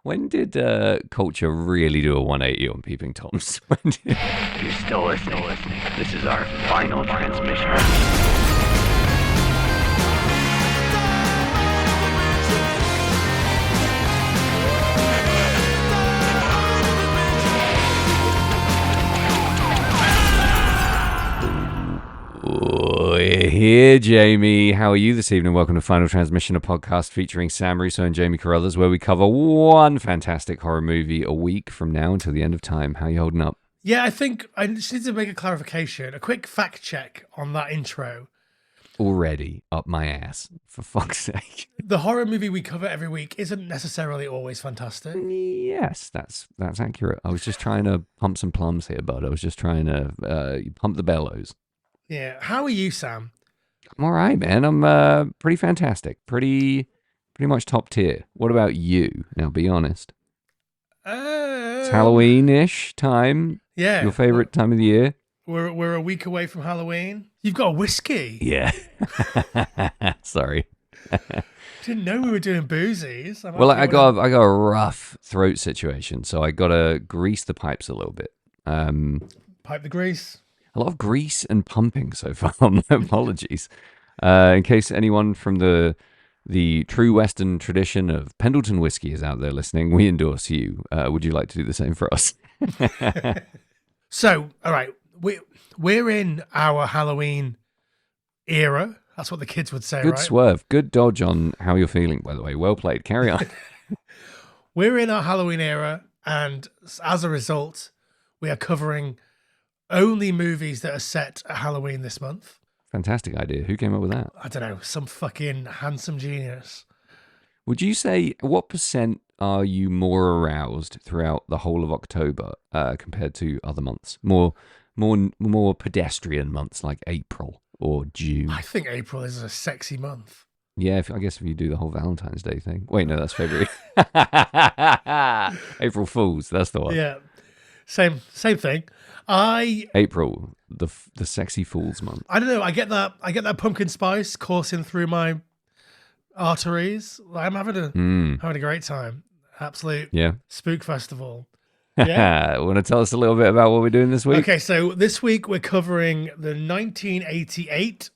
When did culture really do a 180 on Peeping Toms? You're still listening. This is our final transmission. We're here, Jamie. How are you this evening? Welcome to Final Transmission, a podcast featuring Sam Russo and Jamie Carruthers, where we cover one fantastic horror movie a week from now until the end of time. How are you holding up? Yeah, I think I just need to make a clarification, a quick fact check on that intro. Already up my ass, for fuck's sake. The horror movie we cover every week isn't necessarily always fantastic. Yes, that's accurate. I was just trying to pump some plums here, bud. I was just trying to pump the bellows. Yeah. How are you, Sam? I'm all right, man. I'm pretty fantastic. Pretty much top tier. What about you? Now, be honest. It's Halloween-ish time. Yeah. Your favorite time of the year? We're a week away from Halloween. You've got a whiskey. Yeah. Sorry. Didn't know we were doing boozies. Well, I got a rough throat situation, so I got to grease the pipes a little bit. Pipe the grease. A lot of grease and pumping so far. My apologies. In case anyone from the true Western tradition of Pendleton whiskey is out there listening, we endorse you. Would you like to do the same for us? So, all right, we're in our Halloween era. That's what the kids would say, Good right? swerve. Good dodge on how you're feeling, by the way. Well played. Carry on. We're in our Halloween era, and as a result, we are covering only movies that are set at Halloween this month. Fantastic idea. Who came up with that? I don't know, some fucking handsome genius. Would you say, what percent are you more aroused throughout the whole of October compared to other months? More pedestrian months like April or June? I think April is a sexy month. Yeah, I guess if you do the whole Valentine's Day thing. Wait, no, that's February. April Fools, that's the one. Yeah, same thing. April, the sexy Fools month. I don't know. I get that pumpkin spice coursing through my arteries. I'm having a great time. Absolute spook festival. Yeah. Want to tell us a little bit about what we're doing this week? Okay, so this week we're covering the 1988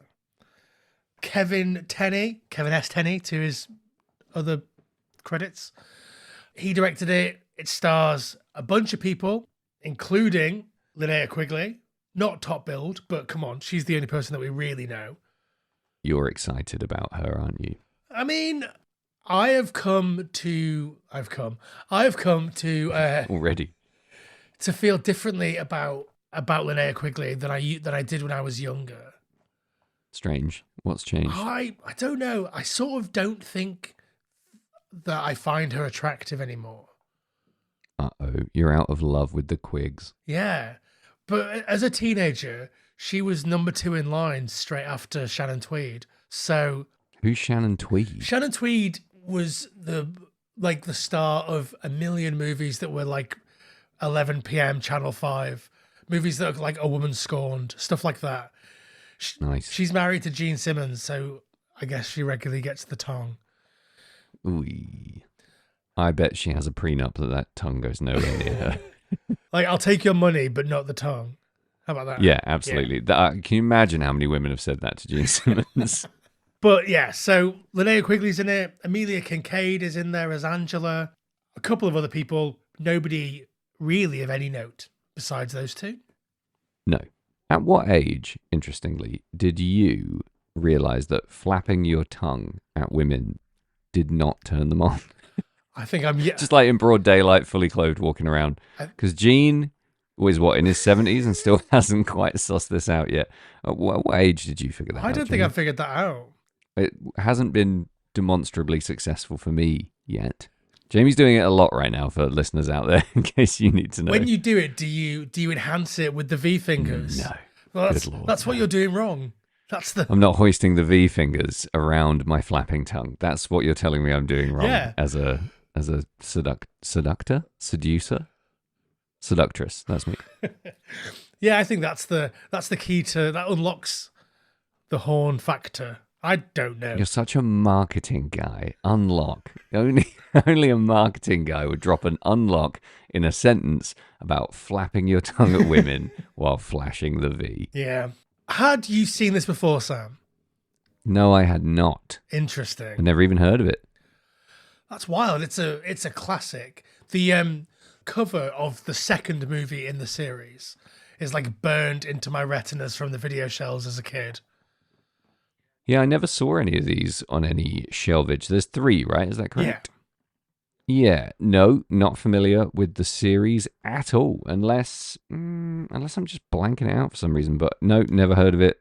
Kevin S. Tenney to his other credits. He directed it. It stars a bunch of people, including Linnea Quigley. Not top billed, but come on, she's the only person that we really know. You're excited about her, aren't you? I mean, I have come to Already. to feel differently about Linnea Quigley than I did when I was younger. Strange. What's changed? I don't know. I sort of don't think that I find her attractive anymore. Uh-oh, you're out of love with the Quigs. Yeah. But as a teenager, she was number 2 in line straight after Shannon Tweed. So Who's Shannon Tweed? Shannon Tweed was the star of a million movies that were like 11 p.m. Channel 5. Movies that are like A Woman Scorned, stuff like that. Nice. She's married to Gene Simmons, so I guess she regularly gets the tongue. Ooh. I bet she has a prenup that tongue goes nowhere near her. Like, I'll take your money, but not the tongue. How about that? Yeah, absolutely. Yeah. Can you imagine how many women have said that to Gene Simmons? But yeah, so Linnea Quigley's in it. Amelia Kincaid is in there as Angela. A couple of other people. Nobody really of any note besides those two. No. At what age, interestingly, did you realize that flapping your tongue at women did not turn them on? I think I'm just like in broad daylight, fully clothed, walking around. Because Gene was in his 70s and still hasn't quite sussed this out yet. At what age did you figure that out? I don't think I figured that out. It hasn't been demonstrably successful for me yet. Jamie's doing it a lot right now for listeners out there, in case you need to know. When you do it, do you enhance it with the V fingers? No. Well, Good Lord, that's what you're doing wrong. I'm not hoisting the V fingers around my flapping tongue. That's what you're telling me I'm doing wrong. Yeah. As a seductor, seducer, seductress. That's me. Yeah, I think that's the key to that unlocks the horn factor I don't know. You're such a marketing guy. Unlock. Only only a marketing guy would drop an unlock in a sentence about flapping your tongue at women while flashing the V. Yeah. Had you seen this before, Sam? No, I had not. I Interesting. never even heard of it. That's wild. It's a classic. The cover of the second movie in the series is like burned into my retinas from the video shelves as a kid. Yeah, I never saw any of these on any shelvage. There's 3, right? Is that correct? Yeah. No, not familiar with the series at all, unless I'm just blanking it out for some reason. But no, never heard of it.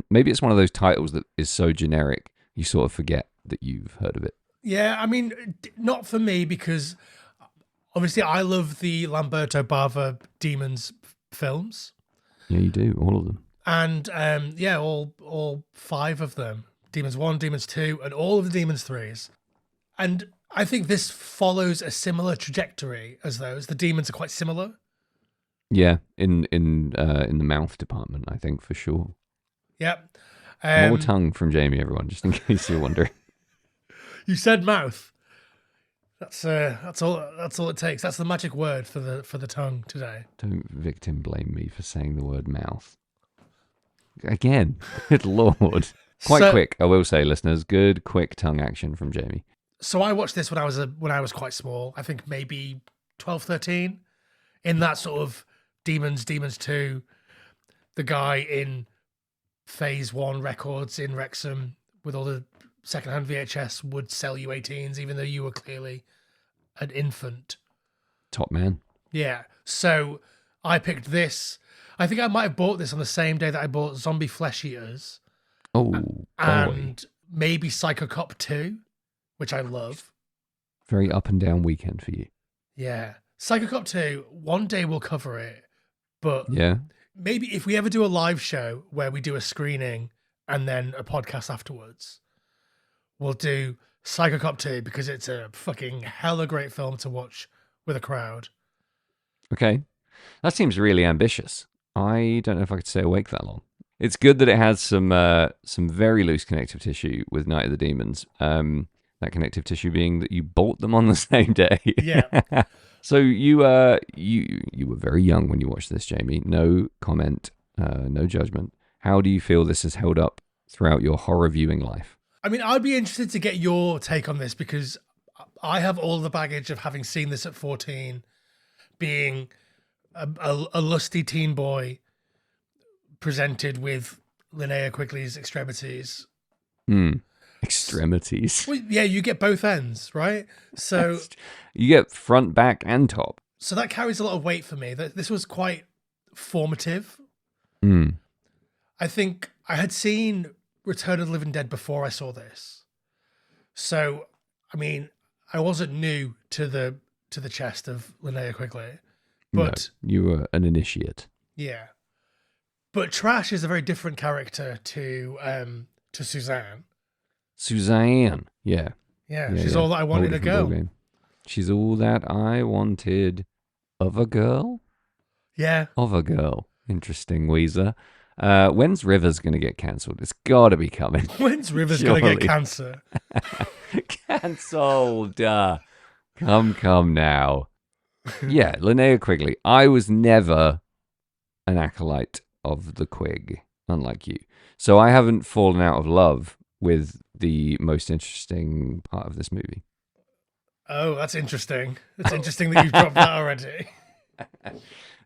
Maybe it's one of those titles that is so generic you sort of forget that you've heard of it. Yeah, I mean, not for me because obviously I love the Lamberto Bava Demons films, Yeah, you do, all of them. and yeah, all 5 of them, Demons 1, Demons 2, and all of the Demons 3s. And I think this follows a similar trajectory as those. The demons are quite similar. Yeah, in the mouth department, I think for sure. Yep. More tongue from Jamie, everyone, just in case you're wondering. You said mouth. That's all it takes. That's the magic word for the tongue today. Don't victim blame me for saying the word mouth. Again, good lord. Quite quick, I will say, listeners. Good, quick tongue action from Jamie. So I watched this when I was quite small. I think maybe 12, 13. In that sort of Demons 2, the guy in Phase 1 Records in Wrexham with all the secondhand VHS would sell you 18s, even though you were clearly an infant. Top man. Yeah. So I picked this. I think I might have bought this on the same day that I bought Zombie Flesh Eaters. Oh, boy. And maybe Psycho Cop 2, which I love. Very up and down weekend for you. Yeah. Psycho Cop 2, one day we'll cover it. But Yeah. maybe if we ever do a live show where we do a screening and then a podcast afterwards, we'll do Psycho Cop 2 because it's a fucking hella great film to watch with a crowd. Okay. That seems really ambitious. I don't know if I could stay awake that long. It's good that it has some very loose connective tissue with Night of the Demons. That connective tissue being that you bought them on the same day. Yeah. So you were very young when you watched this, Jamie. No comment, no judgment. How do you feel this has held up throughout your horror viewing life? I mean, I'd be interested to get your take on this because I have all the baggage of having seen this at 14, being a lusty teen boy presented with Linnea Quigley's extremities. Extremities. Well, yeah, you get both ends, right? So you get front, back, and top. So that carries a lot of weight for me. That this was quite formative. I think I had seen Return of the Living Dead before I saw this. So, I mean, I wasn't new to the chest of Linnea Quigley. But no, you were an initiate. Yeah. But Trash is a very different character to Suzanne. Suzanne, yeah. Yeah, she's all that I wanted to go. She's all that I wanted of a girl? Yeah. Of a girl. Interesting, Weezer. When's Rivers going to get cancelled? It's got to be coming. When's Rivers going to get cancer? Cancelled. Come now. Yeah, Linnea Quigley. I was never an acolyte of the Quig, unlike you. So I haven't fallen out of love with the most interesting part of this movie. Oh, that's interesting. It's interesting that you've dropped that already.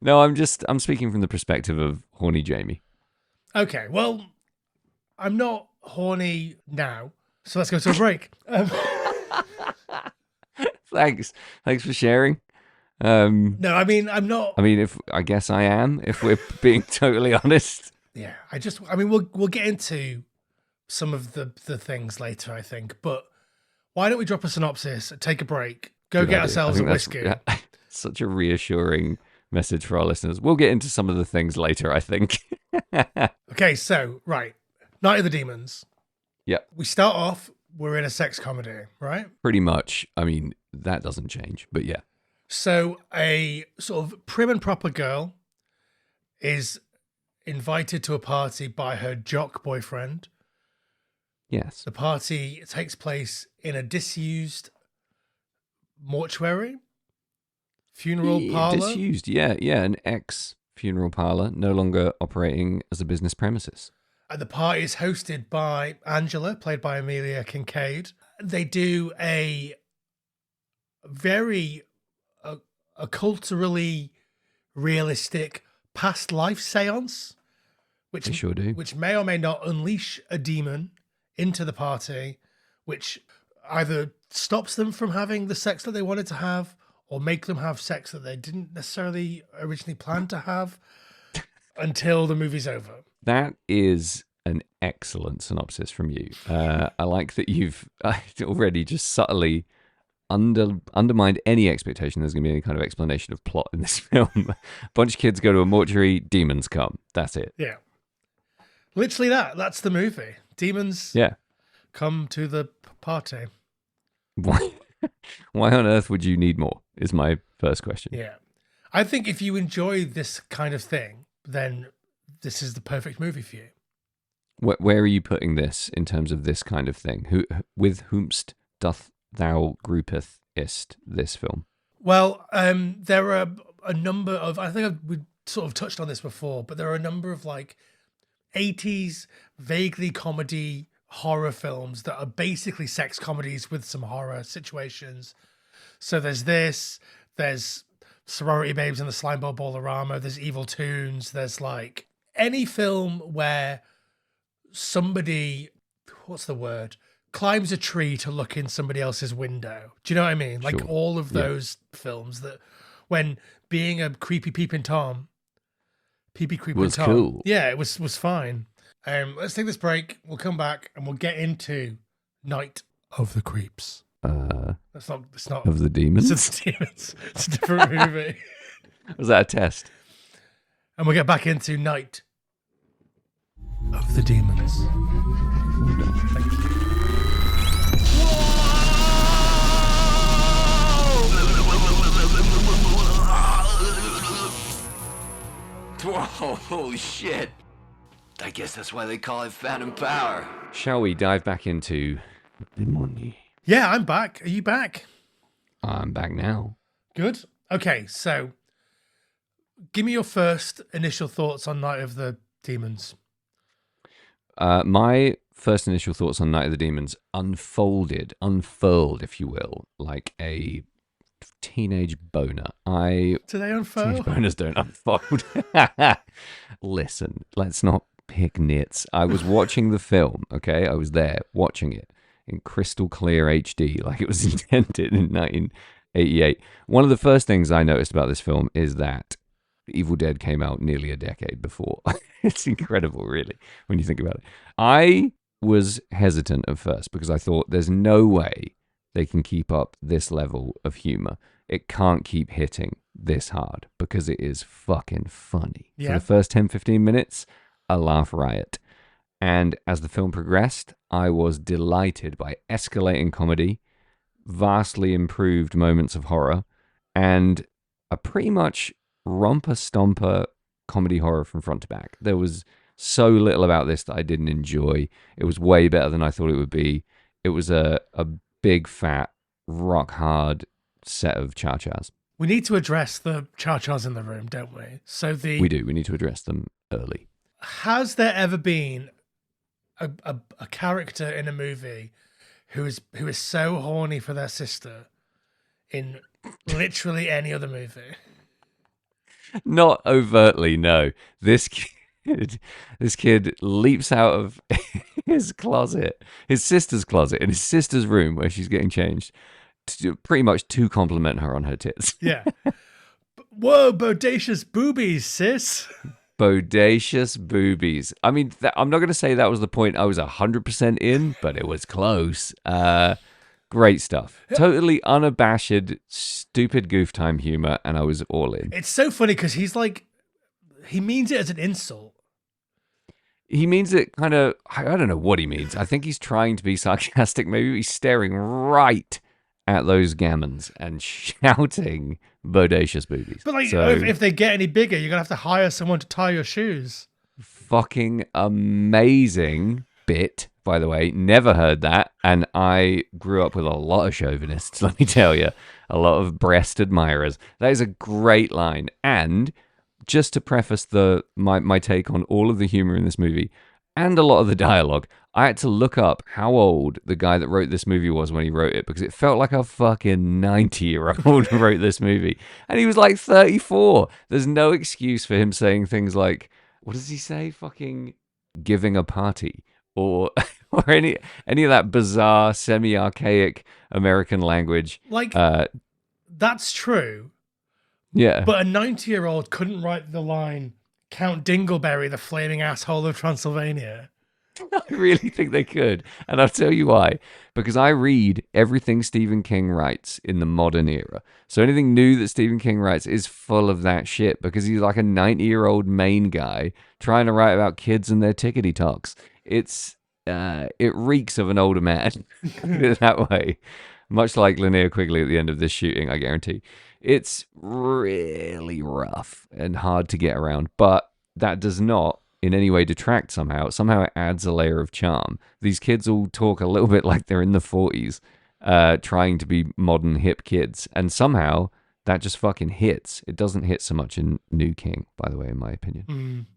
No, I'm speaking from the perspective of horny Jamie. Okay, well, I'm not horny now, so let's go to a break. Thanks for sharing. No, I mean, I'm not. I guess I am, if we're being totally honest. Yeah, we'll get into some of the things later, I think. But why don't we drop a synopsis, take a break, go get ourselves a whiskey? Such a reassuring message for our listeners. We'll get into some of the things later, I think. Okay, so, right. Night of the Demons. Yep. We start off, we're in a sex comedy, right? Pretty much. I mean, that doesn't change, but yeah. So a sort of prim and proper girl is invited to a party by her jock boyfriend, Yes. The party takes place in a disused mortuary, funeral parlor. Disused, yeah, an ex-funeral parlor, no longer operating as a business premises. And the party is hosted by Angela, played by Amelia Kincaid. They do a very a culturally realistic past life seance, which They sure do. which may or may not unleash a demon into the party, which either stops them from having the sex that they wanted to have or make them have sex that they didn't necessarily originally plan to have until the movie's over. That is an excellent synopsis from you. I like that you've already just subtly undermined any expectation there's going to be any kind of explanation of plot in this film. A bunch of kids go to a mortuary, demons come. That's it. Yeah. Literally that's the movie. Demons Yeah. come to the party. Why on earth would you need more is my first question. Yeah. I think if you enjoy this kind of thing, then this is the perfect movie for you. Where are you putting this in terms of this kind of thing? With whomst doth thou groupeth-ist this film? Well, there are a number of, I think we sort of touched on this before, but there are a number of like 80s vaguely comedy horror films that are basically sex comedies with some horror situations. So there's Sorority Babes in the Slimeball Ballerama, there's Evil Toons, there's like any film where somebody, what's the word, climbs a tree to look in somebody else's window. Do you know what I mean? Like Sure. all of those films that when being a creepy peeping Tom, Was cool. Yeah, it was fine. Let's take this break. We'll come back and we'll get into Night of the Creeps. It's not Of the Demons? It's the Demons. It's a different movie. Was that a test? And we'll get back into Night of the Demons. Thank you. Whoa, holy shit. I guess that's why they call it Phantom Power. Shall we dive back into the money? Yeah, I'm back. Are you back? I'm back now. Good. Okay, so give me your first initial thoughts on Night of the Demons. My first initial thoughts on Night of the Demons unfurled, if you will, like a teenage boner. Do they unfurl? Teenage boners don't unfold. Listen, let's not pick nits. I was watching the film, okay? I was there watching it in crystal clear HD, like it was intended in 1988. One of the first things I noticed about this film is that Evil Dead came out nearly a decade before. It's incredible, really, when you think about it. I was hesitant at first because I thought there's no way they can keep up this level of humor. It can't keep hitting this hard because it is fucking funny. Yeah. For the first 10, 15 minutes, a laugh riot. And as the film progressed, I was delighted by escalating comedy, vastly improved moments of horror, and a pretty much romper-stomper comedy horror from front to back. There was so little about this that I didn't enjoy. It was way better than I thought it would be. It was a big, fat, rock-hard set of cha-chas. We need to address the cha-chas in the room, don't we? We do. We need to address them early. Has there ever been a character in a movie who is so horny for their sister in literally any other movie? Not overtly, no. This kid leaps out of his closet, his sister's closet, in his sister's room where she's getting changed, pretty much to compliment her on her tits. Yeah. Whoa, bodacious boobies, sis. Bodacious boobies. I mean, I'm not going to say that was the point I was 100% in, but it was close. Great stuff. Totally unabashed, stupid goof time humor, and I was all in. It's so funny because he's like, he means it as an insult. He means it kind of, I don't know what he means. I think he's trying to be sarcastic. Maybe he's staring right at those gammons and shouting bodacious boobies. But like, So, if they get any bigger, you're going to have to hire someone to tie your shoes. fucking amazing bit by the way. Never heard that. And I grew up with a lot of chauvinists, let me tell you. A lot of breast admirers. That is a great line. And just to preface my take on all of the humor in this movie and a lot of the dialogue, I had to look up how old the guy that wrote this movie was when he wrote it, because it felt like a fucking 90-year-old wrote this movie. And he was like 34. There's no excuse for him saying things like, what does he say? Fucking giving a party, or or any of that bizarre, semi-archaic American language. Like, Uh, that's true. yeah. But a 90-year-old couldn't write the line, Count Dingleberry, the flaming asshole of Transylvania. I really think they could. And I'll tell you why. Because I read everything Stephen King writes in the modern era. So anything new that Stephen King writes is full of that shit, because he's like a 90-year-old Maine guy trying to write about kids and their tickety talks. It reeks of an older man. Put it that way. Much like Linnea Quigley at the end of this shooting, I guarantee. It's really rough and hard to get around, but that does not in any way detract somehow. Somehow it adds a layer of charm. These kids all talk a little bit like they're in the 40s, trying to be modern hip kids, and somehow that just fucking hits. It doesn't hit so much in New King, by the way, in my opinion.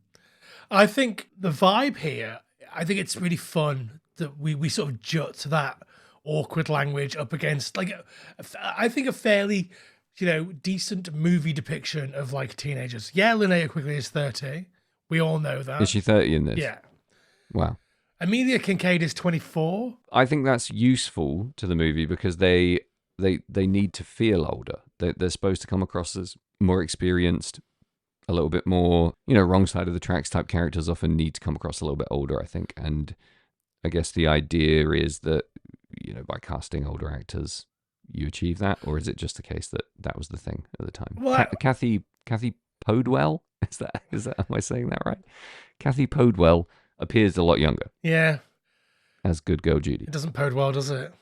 I think the vibe here, I think it's really fun that we sort of jut to that awkward language up against, like, I think a fairly, decent movie depiction of like teenagers. Yeah, Linnea Quigley is 30. We all know that. Is she 30 in this? Yeah. Wow. Amelia Kincaid is 24. I think that's useful to the movie because they need to feel older. They're supposed to come across as more experienced, a little bit more, wrong side of the tracks type characters often need to come across a little bit older, I think. And I guess the idea is that, by casting older actors, you achieve that, or is it just the case that that was the thing at the time? Well, Kathy Podwell, is that am I saying that right? Kathy Podwell appears a lot younger Yeah. as good girl Judy. It doesn't bode well, does it?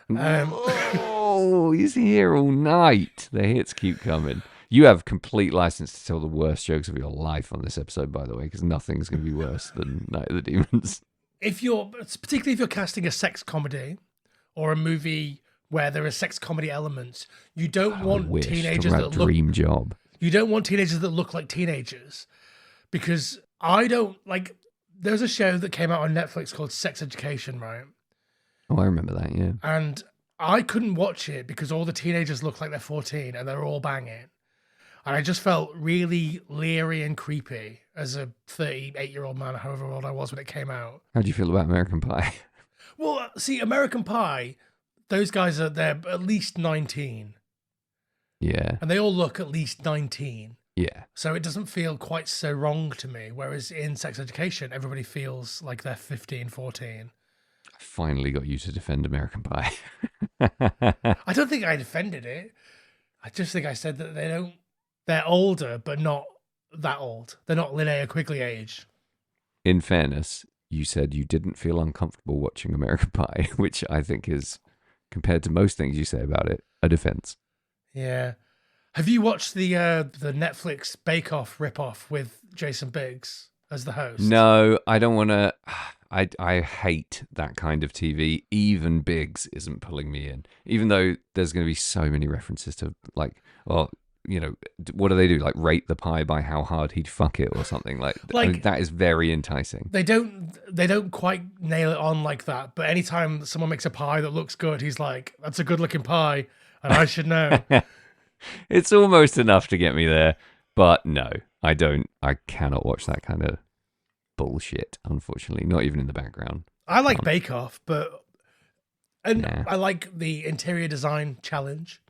Oh, he's here all night. The hits keep coming. You have complete license to tell the worst jokes of your life on this episode, by the way, because nothing's going to be worse than Night of the Demons. Particularly if you're casting a sex comedy or a movie where there are sex comedy elements, you don't want teenagers that look dream job. You don't want teenagers that look like teenagers, because I don't like. There's a show that came out on Netflix called Sex Education, right? Oh, I remember that. Yeah, and I couldn't watch it because all the teenagers look like they're 14 and they're all banging. And I just felt really leery and creepy as a 38-year-old man, however old I was when it came out. How do you feel about American Pie? Well, see, American Pie, those guys they're at least 19. Yeah. And they all look at least 19. Yeah. So it doesn't feel quite so wrong to me. Whereas in Sex Education, everybody feels like they're 15, 14. I finally got you to defend American Pie. I don't think I defended it. I just think I said that they're older, but not that old. They're not Linnea Quigley age. In fairness, you said you didn't feel uncomfortable watching American Pie, which I think is, compared to most things you say about it, a defense. Yeah. Have you watched the Netflix Bake Off ripoff with Jason Biggs as the host? No, I don't want to. I hate that kind of TV. Even Biggs isn't pulling me in, even though there's going to be so many references to, like, well, what do they do? Like, rate the pie by how hard he'd fuck it or something. Like I mean, that is very enticing. They don't quite nail it on like that. But anytime someone makes a pie that looks good, he's like, "That's a good looking pie, and I should know." It's almost enough to get me there, but no, I don't. I cannot watch that kind of bullshit. Unfortunately, not even in the background. I like Bake Off, Nah. I like the interior design challenge.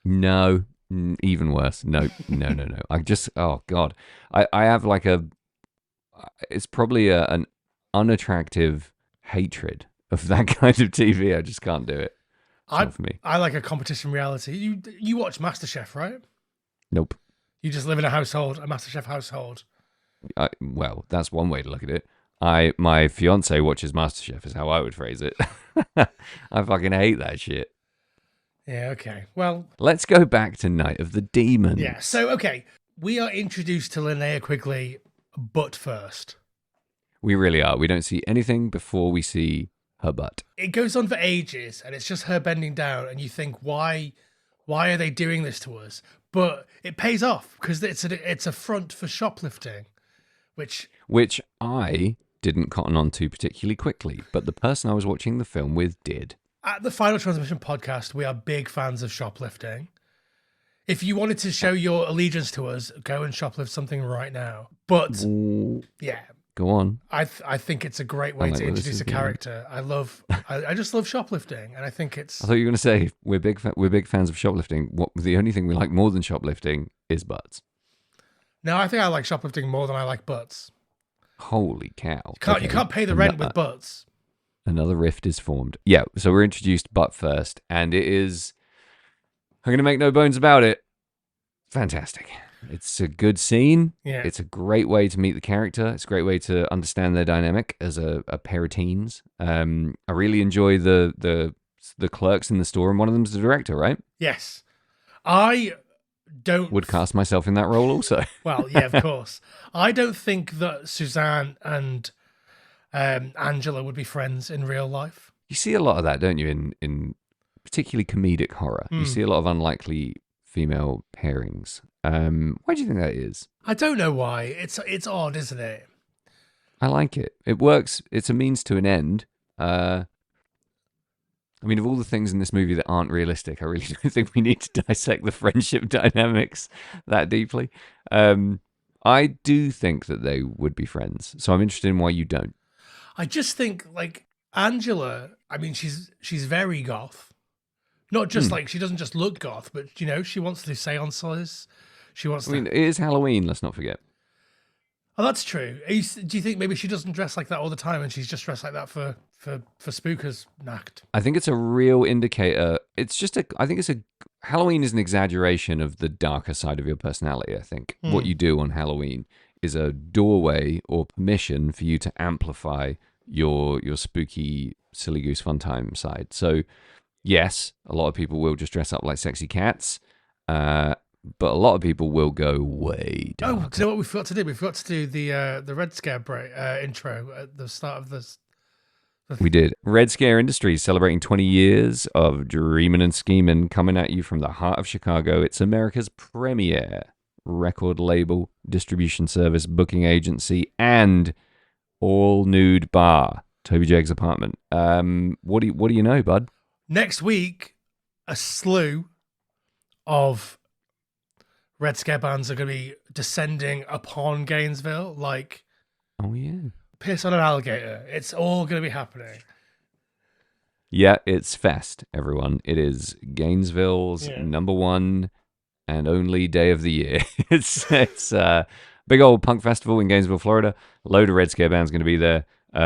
No. Even worse. No. I just, oh God. I have like it's probably an unattractive hatred of that kind of TV. I just can't do it. It's not for me. I like a competition reality. You watch MasterChef, right? Nope. You just live in a MasterChef household. Well, that's one way to look at it. My fiance watches MasterChef is how I would phrase it. I fucking hate that shit. Yeah, okay. Well, let's go back to Night of the Demons. Yeah, so, okay. We are introduced to Linnea Quigley, but first. We really are. We don't see anything before we see her butt. It goes on for ages, and it's just her bending down, and you think, why are they doing this to us? But it pays off because it's a front for shoplifting, which I didn't cotton on to particularly quickly, but the person I was watching the film with did. at the Final Transmission podcast, we are big fans of shoplifting. If you wanted to show your allegiance to us, go and shoplift something right now. But yeah, Go on. I think it's a great way like to where this introduce is a going. character. I just love shoplifting, and I think it's I thought you were going to say we're big fans of shoplifting. What the only thing we like more than shoplifting is butts. no. I think I like shoplifting more than I like butts. Holy cow! You can't pay the rent with butts. Another rift is formed. Yeah, so we're introduced butt first, and it is. I'm going to make no bones about it. Fantastic. It's a good scene. Yeah. It's a great way to meet the character. It's a great way to understand their dynamic as a pair of teens. I really enjoy the clerks in the store, and one of them's the director, right? Yes, I don't Would cast myself in that role also. Well, yeah, of course. I don't think that Suzanne and Angela would be friends in real life. You see a lot of that, don't you, in particularly comedic horror. You see a lot of unlikely female pairings. Why do you think that is? I don't know why. It's odd, isn't it? I like it. It works. It's a means to an end. I mean, of all the things in this movie that aren't realistic, I really don't think we need to dissect the friendship dynamics that deeply. I do think that they would be friends, so I'm interested in why you don't. I just think like Angela. I mean, she's very goth. Not just like she doesn't just look goth, but she wants to do seances. She wants. I mean, it is Halloween. Let's not forget. Oh, that's true. Do you think maybe she doesn't dress like that all the time, and she's just dressed like that for Spookers Nacht? I think it's a real indicator. I think Halloween is an exaggeration of the darker side of your personality. I think what you do on Halloween is a doorway or permission for you to amplify your spooky, silly goose fun time side. So, yes, a lot of people will just dress up like sexy cats, but a lot of people will go way darker. Oh, do you know what we forgot to do? We forgot to do the Red Scare intro at the start of this. We did. Red Scare Industries celebrating 20 years of dreaming and scheming, coming at you from the heart of Chicago. It's America's premier record label, distribution service, booking agency, and all nude bar. Toby Jagg's apartment. What do you know, bud? Next week, a slew of Red Scare bands are going to be descending upon Gainesville like Oh yeah. piss on an alligator. It's all going to be happening. Yeah, it's Fest, everyone. It is Gainesville's number one and only day of the year. It's a big old punk festival in Gainesville, Florida. A load of Red Scare bands going to be there.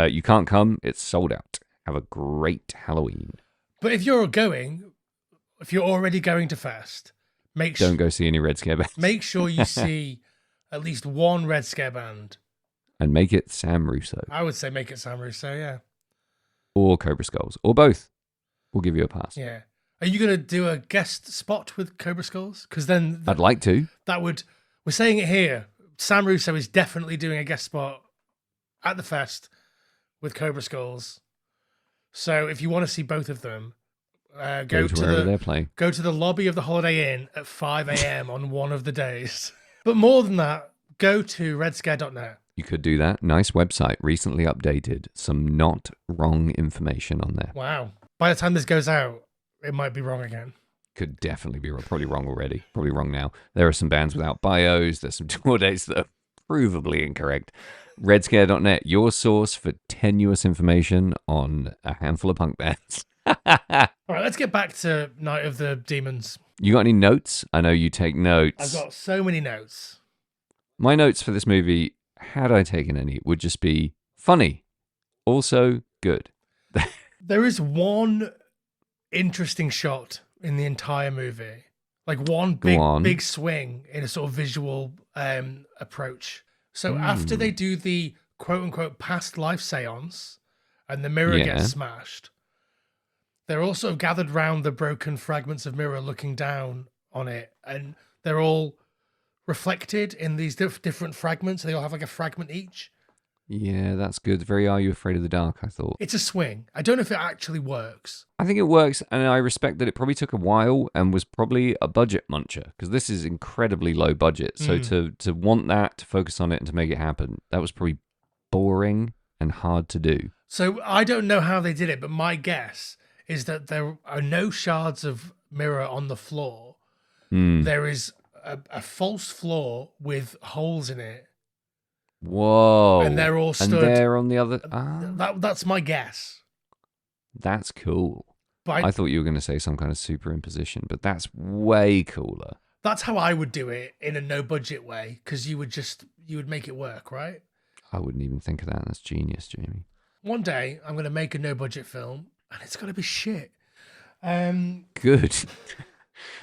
You can't come. It's sold out. Have a great Halloween. But if you're already going to Fest, Don't go see any Red Scare bands. make sure you see at least one Red Scare band. And make it Sam Russo. I would say make it Sam Russo, yeah. Or Cobra Skulls. Or both. We'll give you a pass. Yeah. Are you going to do a guest spot with Cobra Skulls? Because then I'd like to. we're saying it here. Sam Russo is definitely doing a guest spot at the Fest with Cobra Skulls. So if you want to see both of them, go to wherever they're playing. Go to the lobby of the Holiday Inn at 5 a.m. on one of the days. But more than that, go to redscare.net. You could do that. Nice website. Recently updated. Some not wrong information on there. Wow. By the time this goes out, it might be wrong again. Could definitely be wrong. Probably wrong already. Probably wrong now. There are some bands without bios. There's some tour dates that are provably incorrect. Redscare.net, your source for tenuous information on a handful of punk bands. All right, let's get back to Night of the Demons. You got any notes? I know you take notes. I've got so many notes. My notes for this movie, had I taken any, would just be funny. Also good. There is one interesting shot in the entire movie. Like one big swing in a sort of visual approach. So after they do the quote-unquote past life seance and the mirror gets smashed, they're all sort of gathered round the broken fragments of mirror looking down on it, and they're all reflected in these different fragments. They all have like a fragment each. Yeah, that's good. Very Are You Afraid of the Dark, I thought. It's a swing. I don't know if it actually works. I think it works, and I respect that it probably took a while and was probably a budget muncher, because this is incredibly low budget. So to want that, to focus on it, and to make it happen, that was probably boring and hard to do. So I don't know how they did it, but my guess is that there are no shards of mirror on the floor. There is a false floor with holes in it. Whoa. And they're all stood. And they're on the other... That's my guess. That's cool. But I thought you were going to say some kind of superimposition, but that's way cooler. That's how I would do it in a no budget way, because you would make it work, right? I wouldn't even think of that. That's genius, Jamie. One day I'm going to make a no budget film, and it's going to be shit. Good.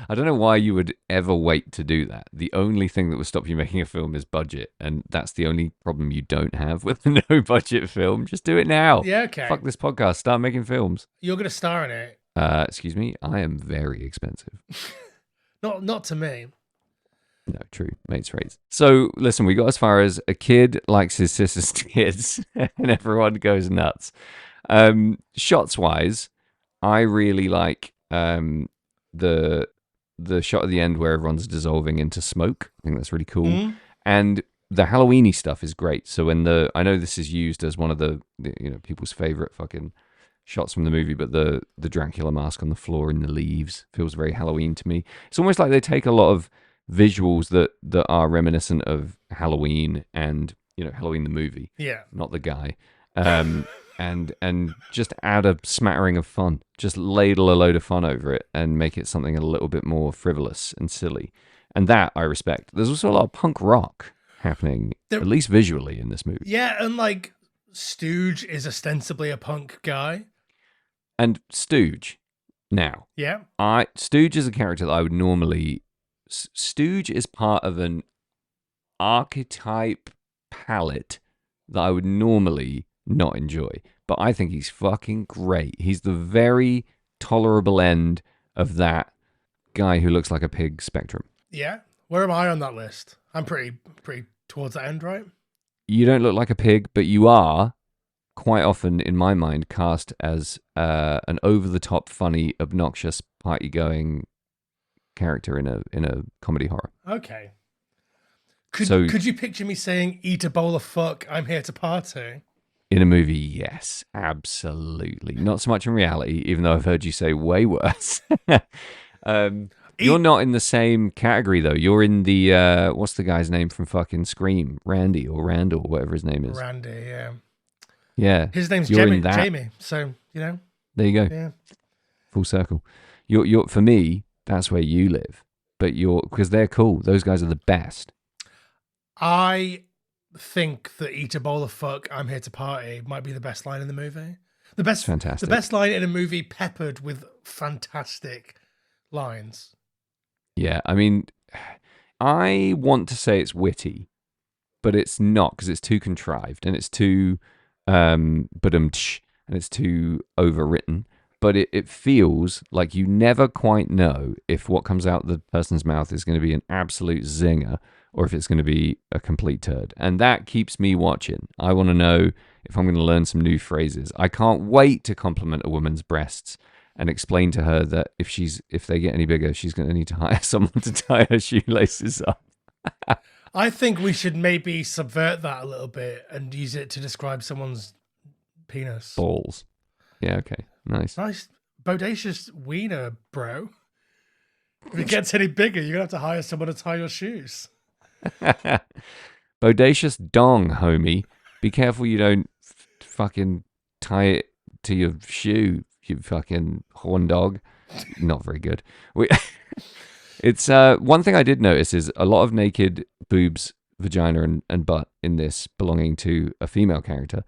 I don't know why you would ever wait to do that. The only thing that would stop you making a film is budget, and that's the only problem you don't have with a no budget film. Just do it now. Yeah, okay. Fuck this podcast. Start making films. You're going to star in it. Excuse me. I am very expensive. Not to me. No, true. Mates rates. So, listen, we got as far as a kid likes his sister's kids, and everyone goes nuts. Shots-wise, I really like the shot at the end where everyone's dissolving into smoke. I think that's really cool. Mm-hmm. And the Halloweeny stuff is great. So I know this is used as one of the people's favorite fucking shots from the movie, but the Dracula mask on the floor in the leaves feels very Halloween to me. It's almost like they take a lot of visuals that are reminiscent of Halloween and Halloween the movie, not the guy, and just add a smattering of fun, just ladle a load of fun over it and make it something a little bit more frivolous and silly, and that I respect. There's also a lot of punk rock happening, at least visually, in this movie. Yeah, and like Stooge is ostensibly a punk guy. And Stooge, now, Stooge is a character that I would normally... Stooge is part of an archetype palette that I would normally not enjoy. But I think he's fucking great. He's the very tolerable end of that guy who looks like a pig spectrum. Yeah? Where am I on that list? I'm pretty towards the end, right? You don't look like a pig, but you are quite often, in my mind, cast as an over-the-top, funny, obnoxious, party-going character in a comedy horror. Okay. Could you picture me saying, "Eat a bowl of fuck, I'm here to party"? In a movie, yes, absolutely. Not so much in reality, even though I've heard you say way worse. You're not in the same category, though. You're in the, what's the guy's name from fucking Scream? Randy or Randall, whatever his name is. Randy, yeah. Yeah. His name's Jamie, so, There you go. Yeah. Full circle. You're for me, that's where you live. But because they're cool. Those guys are the best. I think that "Eat a bowl of fuck, I'm here to party" might be the best line in the movie. Fantastic. The best line in a movie peppered with fantastic lines. Yeah, I mean, I want to say it's witty, but it's not, because it's too contrived and it's too and it's too overwritten. But it feels like you never quite know if what comes out the person's mouth is going to be an absolute zinger or if it's going to be a complete turd. And that keeps me watching. I want to know if I'm going to learn some new phrases. I can't wait to compliment a woman's breasts and explain to her that if they get any bigger, she's going to need to hire someone to tie her shoelaces up. I think we should maybe subvert that a little bit and use it to describe someone's penis. Balls. Yeah, okay. Nice. Bodacious wiener, bro. If it gets any bigger, you're going to have to hire someone to tie your shoes. Bodacious dong, homie. Be careful you don't fucking tie it to your shoe, you fucking horn dog. Not very good. It's one thing I did notice is a lot of naked boobs, vagina, and butt in this belonging to a female character.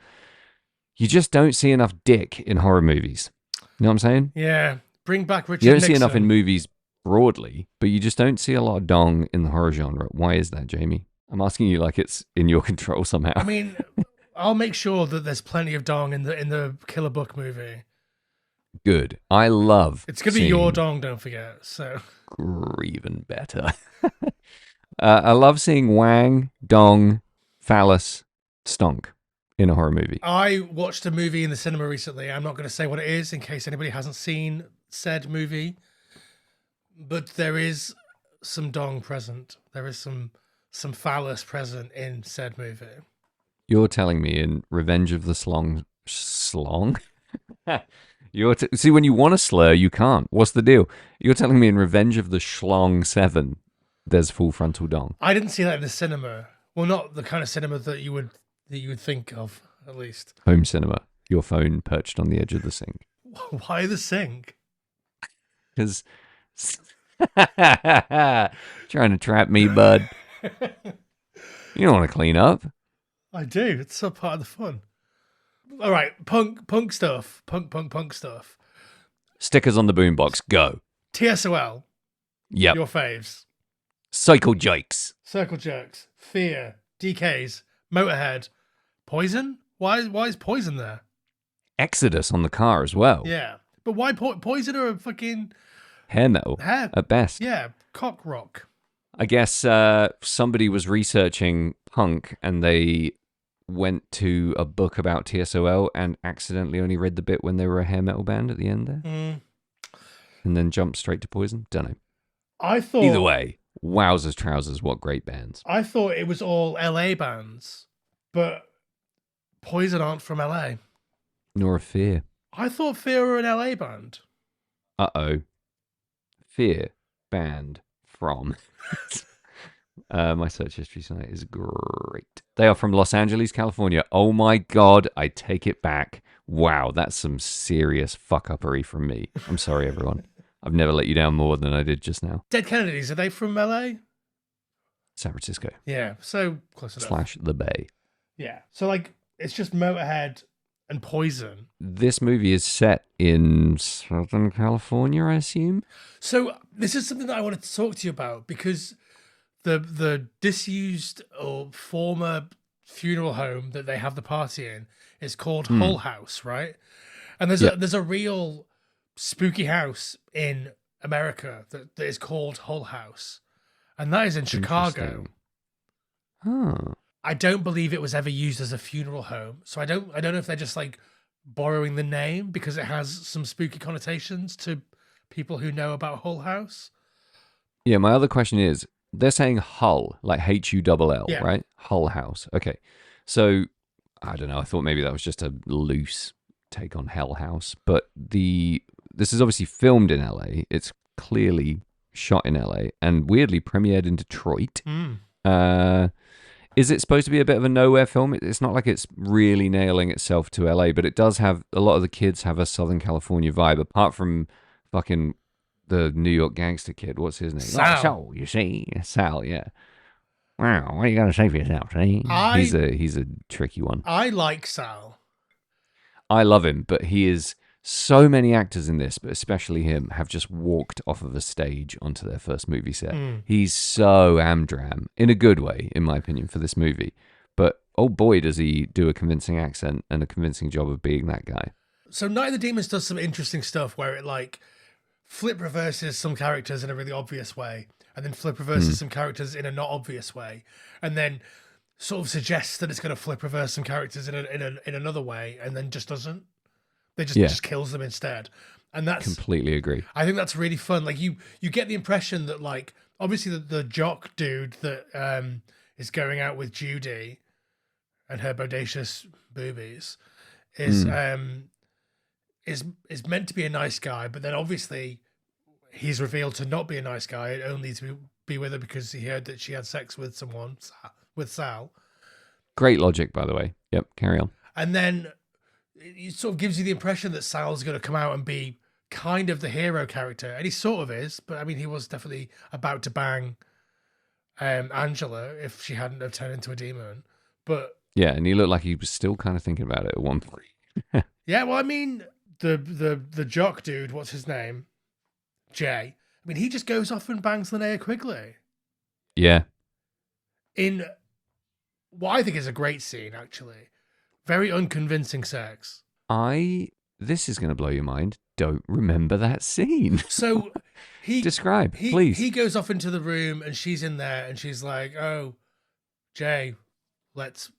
You just don't see enough dick in horror movies. You know what I'm saying? Yeah. Bring back Richard You don't Nixon. see enough in movies broadly, but you just don't see a lot of dong in the horror genre. Why is that, Jamie? I'm asking you like it's in your control somehow. I mean, I'll make sure that there's plenty of dong in the Killer Book movie. Good. I love It's going to be your dong, don't forget. So even better. I love seeing wang, dong, phallus, stonk in a horror movie. I watched a movie in the cinema recently. I'm not going to say what it is in case anybody hasn't seen said movie, but there is some dong present. There is some phallus present in said movie. You're telling me in Revenge of the Slong? See, when you want to slur, you can't. What's the deal? You're telling me in Revenge of the Schlong 7, there's full frontal dong. I didn't see that in the cinema. Well, not the kind of cinema that you would think of, at least. Home cinema. Your phone perched on the edge of the sink. Why the sink? Because trying to trap me, bud. You don't want to clean up. I do. It's so part of the fun. All right, punk stuff. Punk stuff. Stickers on the boombox. Go. TSOL. Yep. Your faves. Cycle Jakes. Circle Jerks. Fear. DKs. Motorhead. Poison? Why is Poison there? Exodus on the car as well. Yeah. But why Poison are a fucking... Hair metal. At best. Yeah. Cock rock. I guess somebody was researching punk and they went to a book about TSOL and accidentally only read the bit when they were a hair metal band at the end there. And then jumped straight to Poison. Don't know. I thought... Either way, wowzers trousers, what great bands. I thought it was all LA bands, but Poison aren't from LA. Nor a Fear. I thought Fear were an LA band. Uh-oh. Fear band from... my search history tonight is great. They are from Los Angeles, California. Oh my God, I take it back. Wow, that's some serious fuck-uppery from me. I'm sorry, everyone. I've never let you down more than I did just now. Dead Kennedys, are they from LA? San Francisco. Yeah, so close enough. / the Bay. Yeah, so like, it's just Motorhead and Poison. This movie is set in Southern California, I assume? So this is something that I wanted to talk to you about because the disused or former funeral home that they have the party in is called Hull House, right? And there's a real spooky house in America that is called Hull House, and that is in Chicago. Huh. I don't believe it was ever used as a funeral home, so I don't know if they're just like borrowing the name because it has some spooky connotations to people who know about Hull House. Yeah, my other question is, they're saying Hull, like Hull, Yeah. right? Hull House. Okay. So, I don't know. I thought maybe that was just a loose take on Hell House. But this is obviously filmed in LA. It's clearly shot in LA and weirdly premiered in Detroit. Is it supposed to be a bit of a nowhere film? It's not like it's really nailing itself to LA, but it does have, a lot of the kids have a Southern California vibe, apart from fucking the New York gangster kid. What's his name? Sal. Oh, Sal, you see? Sal, yeah. Wow, what are you going to say for yourself, see? He's a tricky one. I like Sal. I love him, but he is... So many actors in this, but especially him, have just walked off of a stage onto their first movie set. He's so amdram, in a good way, in my opinion, for this movie. But oh boy, does he do a convincing accent and a convincing job of being that guy. So Night of the Demons does some interesting stuff where it like flip reverses some characters in a really obvious way, and then flip reverses some characters in a not obvious way, and then sort of suggests that it's going to flip reverse some characters in another way, and then just doesn't. They just kills them instead. And that's completely agree. I think that's really fun. Like you get the impression that like obviously the jock dude that is going out with Judy and her bodacious boobies is meant to be a nice guy, but then obviously he's revealed to not be a nice guy, only to be with her because he heard that she had sex with someone, with Sal. Great logic, by the way. Yep, carry on. And then it sort of gives you the impression that Sal's going to come out and be kind of the hero character, and he sort of is, but I mean, he was definitely about to bang Angela if she hadn't have turned into a demon. But yeah, and he looked like he was still kind of thinking about it at one point. Yeah, well, I mean, the jock dude, what's his name? Jay. I mean, he just goes off and bangs Linnea Quigley. Yeah. In what I think is a great scene, actually. Very unconvincing sex. This is going to blow your mind, don't remember that scene. So Describe, please. He goes off into the room and she's in there and she's like, oh, Jay, let's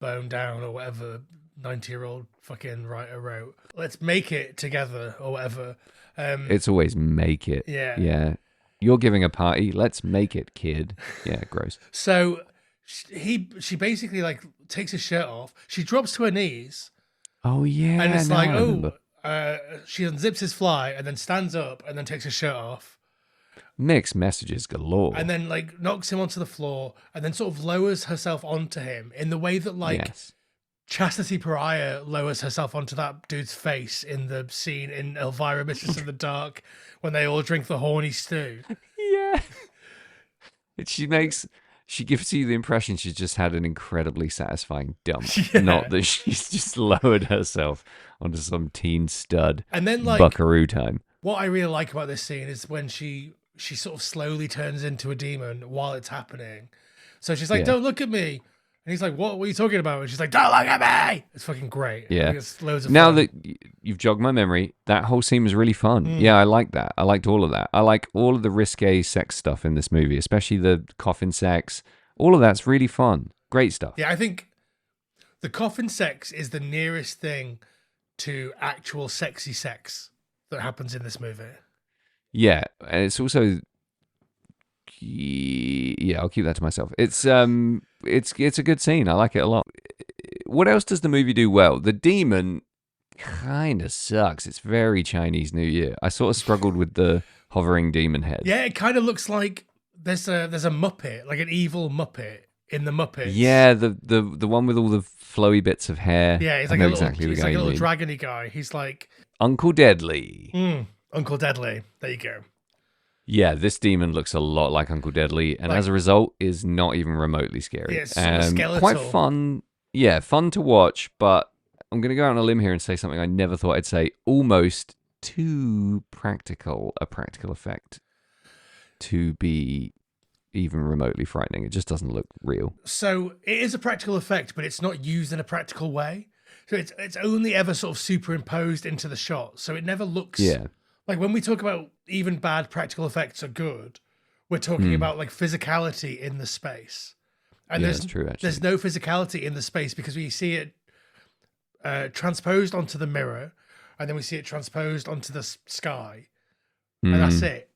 bone down or whatever 90-year-old fucking writer wrote. Let's make it together or whatever. It's always make it. Yeah. Yeah. You're giving a party. Let's make it, kid. Yeah, gross. So she basically like takes his shirt off. She drops to her knees. Oh, yeah. And it's now like, I remember. She unzips his fly and then stands up and then takes his shirt off. Mixed messages galore. And then like knocks him onto the floor and then sort of lowers herself onto him in the way that like yes. Chastity Pariah lowers herself onto that dude's face in the scene in Elvira, Mistress of the Dark, when they all drink the horny stew. Yeah. She gives you the impression she's just had an incredibly satisfying dump. Yeah. Not that she's just lowered herself onto some teen stud. And then like buckaroo time. what I really like about this scene is when she sort of slowly turns into a demon while it's happening. So she's like, Yeah. "Don't look at me." And he's like, what are you talking about? And she's like, "Don't look at me." It's fucking great. I Yeah. think it's loads of Now fun. that you've jogged my memory, that whole scene was really fun. Mm. Yeah, I like that. I liked all of that. I like all of the risque sex stuff in this movie, especially the coffin sex. All of that's really fun. Great stuff. Yeah, I think the coffin sex is the nearest thing to actual sexy sex that happens in this movie. Yeah, and it's also I'll keep that to myself. It's a good scene. I like it a lot. What else does the movie do well? The demon kind of sucks. It's very Chinese New Year. I sort of struggled with the hovering demon head. Yeah, it kind of looks like there's a Muppet, like an evil Muppet in the Muppets. Yeah, the one with all the flowy bits of hair. Yeah, he's I like know a little, exactly the he's guy like a you little mean. dragony guy. He's like Uncle Deadly. Uncle Deadly. There you go. Yeah, this demon looks a lot like Uncle Deadly, and Like- as a result, is not even remotely scary. Yeah, it's sort of skeletal. Quite fun. Yeah, fun to watch, but I'm going to go out on a limb here and say something I never thought I'd say. Almost too practical a practical effect to be even remotely frightening. It just doesn't look real. So it is a practical effect, but it's not used in a practical way. So it's only ever sort of superimposed into the shot. So it never looks Yeah. like when we talk about even bad practical effects are good, we're talking about like physicality in the space. And Yeah, there's that's true, actually. there's no physicality in the space because we see it transposed onto the mirror, and then we see it transposed onto the sky, and that's it.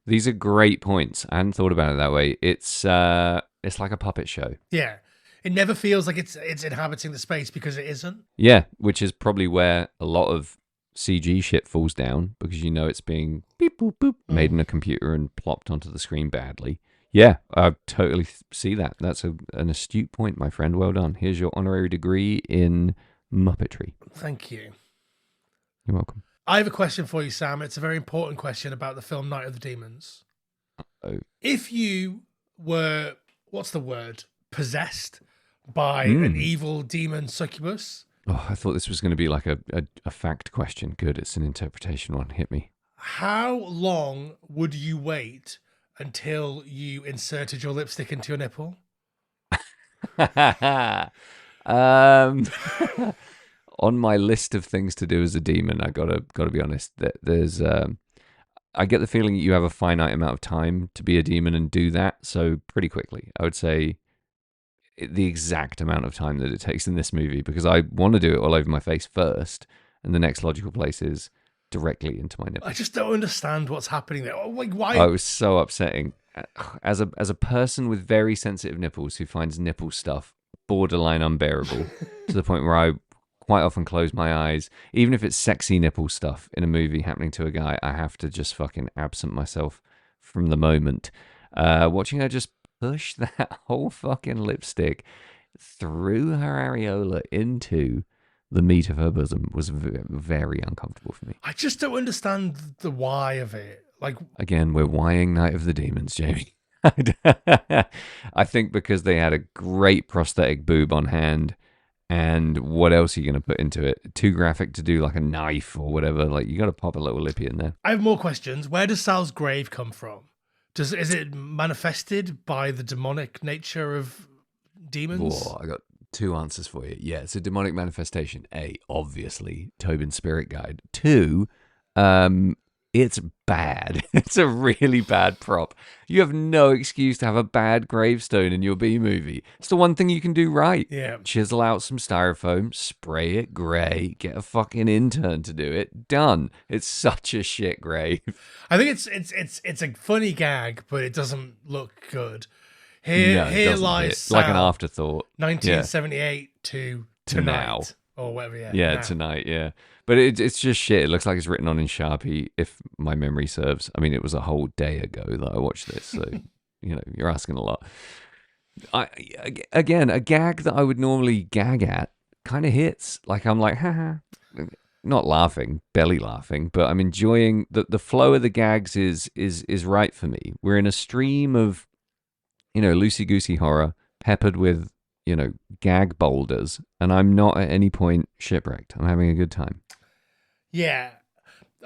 These are great points. I hadn't thought about it that way. It's like a puppet show. Yeah, it never feels like it's inhabiting the space because it isn't. Yeah, which is probably where a lot of CG shit falls down because you know it's being beep boop boop made in a computer and plopped onto the screen badly. Yeah, I totally see that. That's an astute point, my friend. Well done. Here's your honorary degree in Muppetry. Thank you. You're welcome. I have a question for you, Sam. It's a very important question about the film Night of the Demons. Oh. If you were, what's the word, possessed by an evil demon succubus, Oh, I thought this was going to be like a fact question. Good, it's an interpretation one. Hit me. how long would you wait until you inserted your lipstick into your nipple? On my list of things to do as a demon, I gotta be honest. There's I get the feeling that you have a finite amount of time to be a demon and do that. So pretty quickly, I would say the exact amount of time that it takes in this movie, because I want to do it all over my face first, and the next logical place is directly into my nipple. I just don't understand what's happening there. Like, why? Oh, it was so upsetting. As a person with very sensitive nipples who finds nipple stuff borderline unbearable to the point where I quite often close my eyes, even if it's sexy nipple stuff in a movie happening to a guy, I have to just fucking absent myself from the moment. Watching her just push that whole fucking lipstick through her areola into the meat of her bosom was very uncomfortable for me. I just don't understand the why of it. Like, Again, we're whying Night of the Demons, Jamie. I think because they had a great prosthetic boob on hand, and what else are you going to put into it? Too graphic to do like a knife or whatever. Like, you got to pop a little lippy in there. I have more questions. Where does Sal's grave come from? Is it manifested by the demonic nature of demons? Whoa, I got two answers for you. Yeah, it's a demonic manifestation. A, obviously, Tobin's spirit guide. Two, It's bad. It's a really bad prop. You have no excuse to have a bad gravestone in your B movie. It's the one thing you can do right. Yeah. Chisel out some styrofoam, spray it gray, get a fucking intern to do it. Done. It's such a shit grave. I think it's a funny gag, but it doesn't look good. No, it Here doesn't lies hit. Sal, Like an afterthought. 1978 to tonight. now. Or whatever, yeah. Yeah, now. tonight, yeah. But it's just shit. It looks like it's written on in Sharpie, if my memory serves. I mean, it was a whole day ago that I watched this, so, you're asking a lot. Again, a gag that I would normally gag at kind of hits. Like, I'm like, haha. Not laughing, belly laughing, but I'm enjoying the flow of the gags is right for me. We're in a stream of, loosey-goosey horror, peppered with gag boulders, and I'm not at any point shipwrecked. I'm having a good time. Yeah.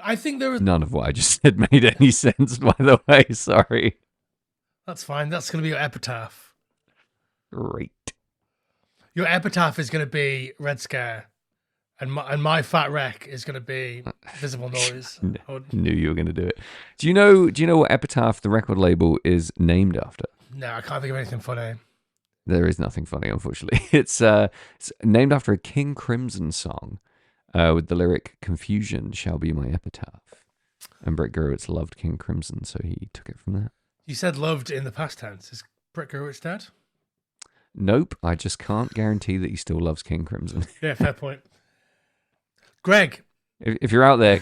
I think there was... None of what I just said made any sense, by the way. Sorry. That's fine. That's going to be your epitaph. Great. Your epitaph is going to be Red Scare, and my fat wreck is going to be Visible Noise. Knew you were going to do it. Do you know what Epitaph, the record label, is named after? No, I can't think of anything funny. There is nothing funny, unfortunately. It's named after a King Crimson song with the lyric, "Confusion shall be my epitaph." And Brett Gurewitz loved King Crimson, so he took it from that. You said loved in the past tense. Is Brett Gurewitz dead? Nope, I just can't guarantee that he still loves King Crimson. Yeah, fair point. Greg. If you're out there,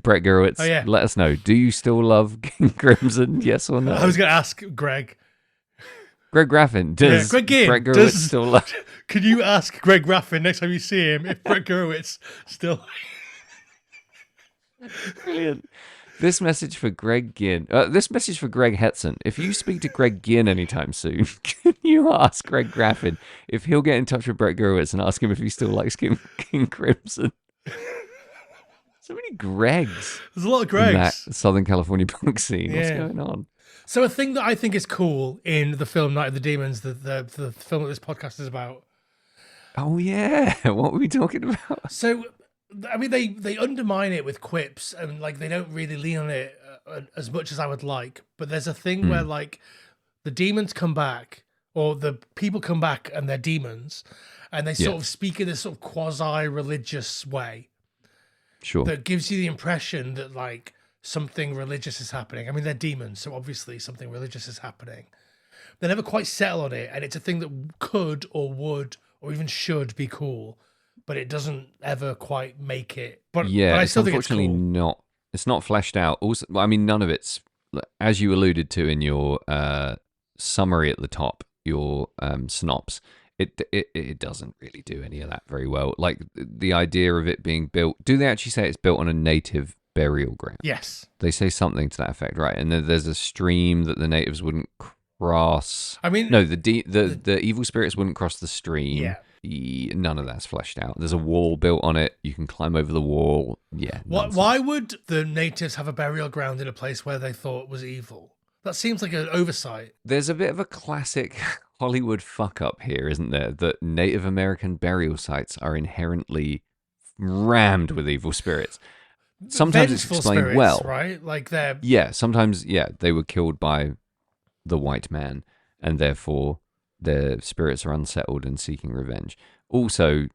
Brett Gurewitz, let us know. Do you still love King Crimson? Yes or no? I was going to ask Greg. Greg Graffin, does Greg Ginn, Brett Gurewitz still love... Could you ask Greg Graffin next time you see him if Brett Gurewitz still... Brilliant. This message for Greg Ginn. This message for Greg Hetson. If you speak to Greg Ginn anytime soon, can you ask Greg Graffin if he'll get in touch with Brett Gurewitz and ask him if he still likes King Crimson? So many Gregs. There's a lot of Gregs. In that Southern California punk scene. Yeah. What's going on? So a thing that I think is cool in the film Night of the Demons, the film that this podcast is about. Oh, yeah. What were we talking about? So, I mean, they undermine it with quips, and like they don't really lean on it as much as I would like. But there's a thing where like the demons come back, or the people come back and they're demons, and they sort of speak in this sort of quasi-religious way. Sure. That gives you the impression that like something religious is happening. I mean, they're demons, so obviously something religious is happening. They never quite settle on it, and it's a thing that could or would or even should be cool, but it doesn't ever quite make it. But I still think it's cool. Not. It's not fleshed out. Also, I mean, none of it's, as you alluded to in your summary at the top, your synopsis. It doesn't really do any of that very well. Like the idea of it being built. Do they actually say it's built on a native burial ground? Yes. They say something to that effect, right? And then there's a stream that the natives wouldn't cross. I mean, no, the evil spirits wouldn't cross the stream. Yeah. None of that's fleshed out. There's a wall built on it. You can climb over the wall. Yeah. Why would the natives have a burial ground in a place where they thought was evil? That seems like an oversight. There's a bit of a classic Hollywood fuck up here, isn't there? That Native American burial sites are inherently rammed with evil spirits. Sometimes it's explained spirits, well, right? Like they're sometimes they were killed by the white man, and therefore their spirits are unsettled and seeking revenge. Also,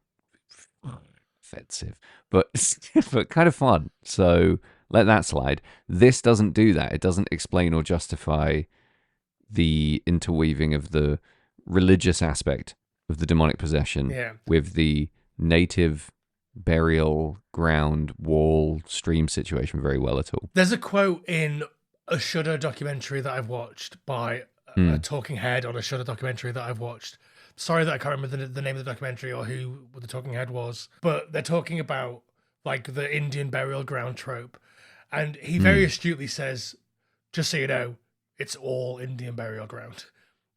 offensive, but kind of fun. So let that slide. This doesn't do that. It doesn't explain or justify the interweaving of the religious aspect of the demonic possession with the native burial ground wall stream situation very well at all. There's a quote in a Shudder documentary that I've watched by a talking head on a Shudder documentary that I've watched. Sorry that I can't remember the name of the documentary or who the talking head was, but they're talking about like the Indian burial ground trope, and he very astutely says, just so you know, it's all Indian burial ground.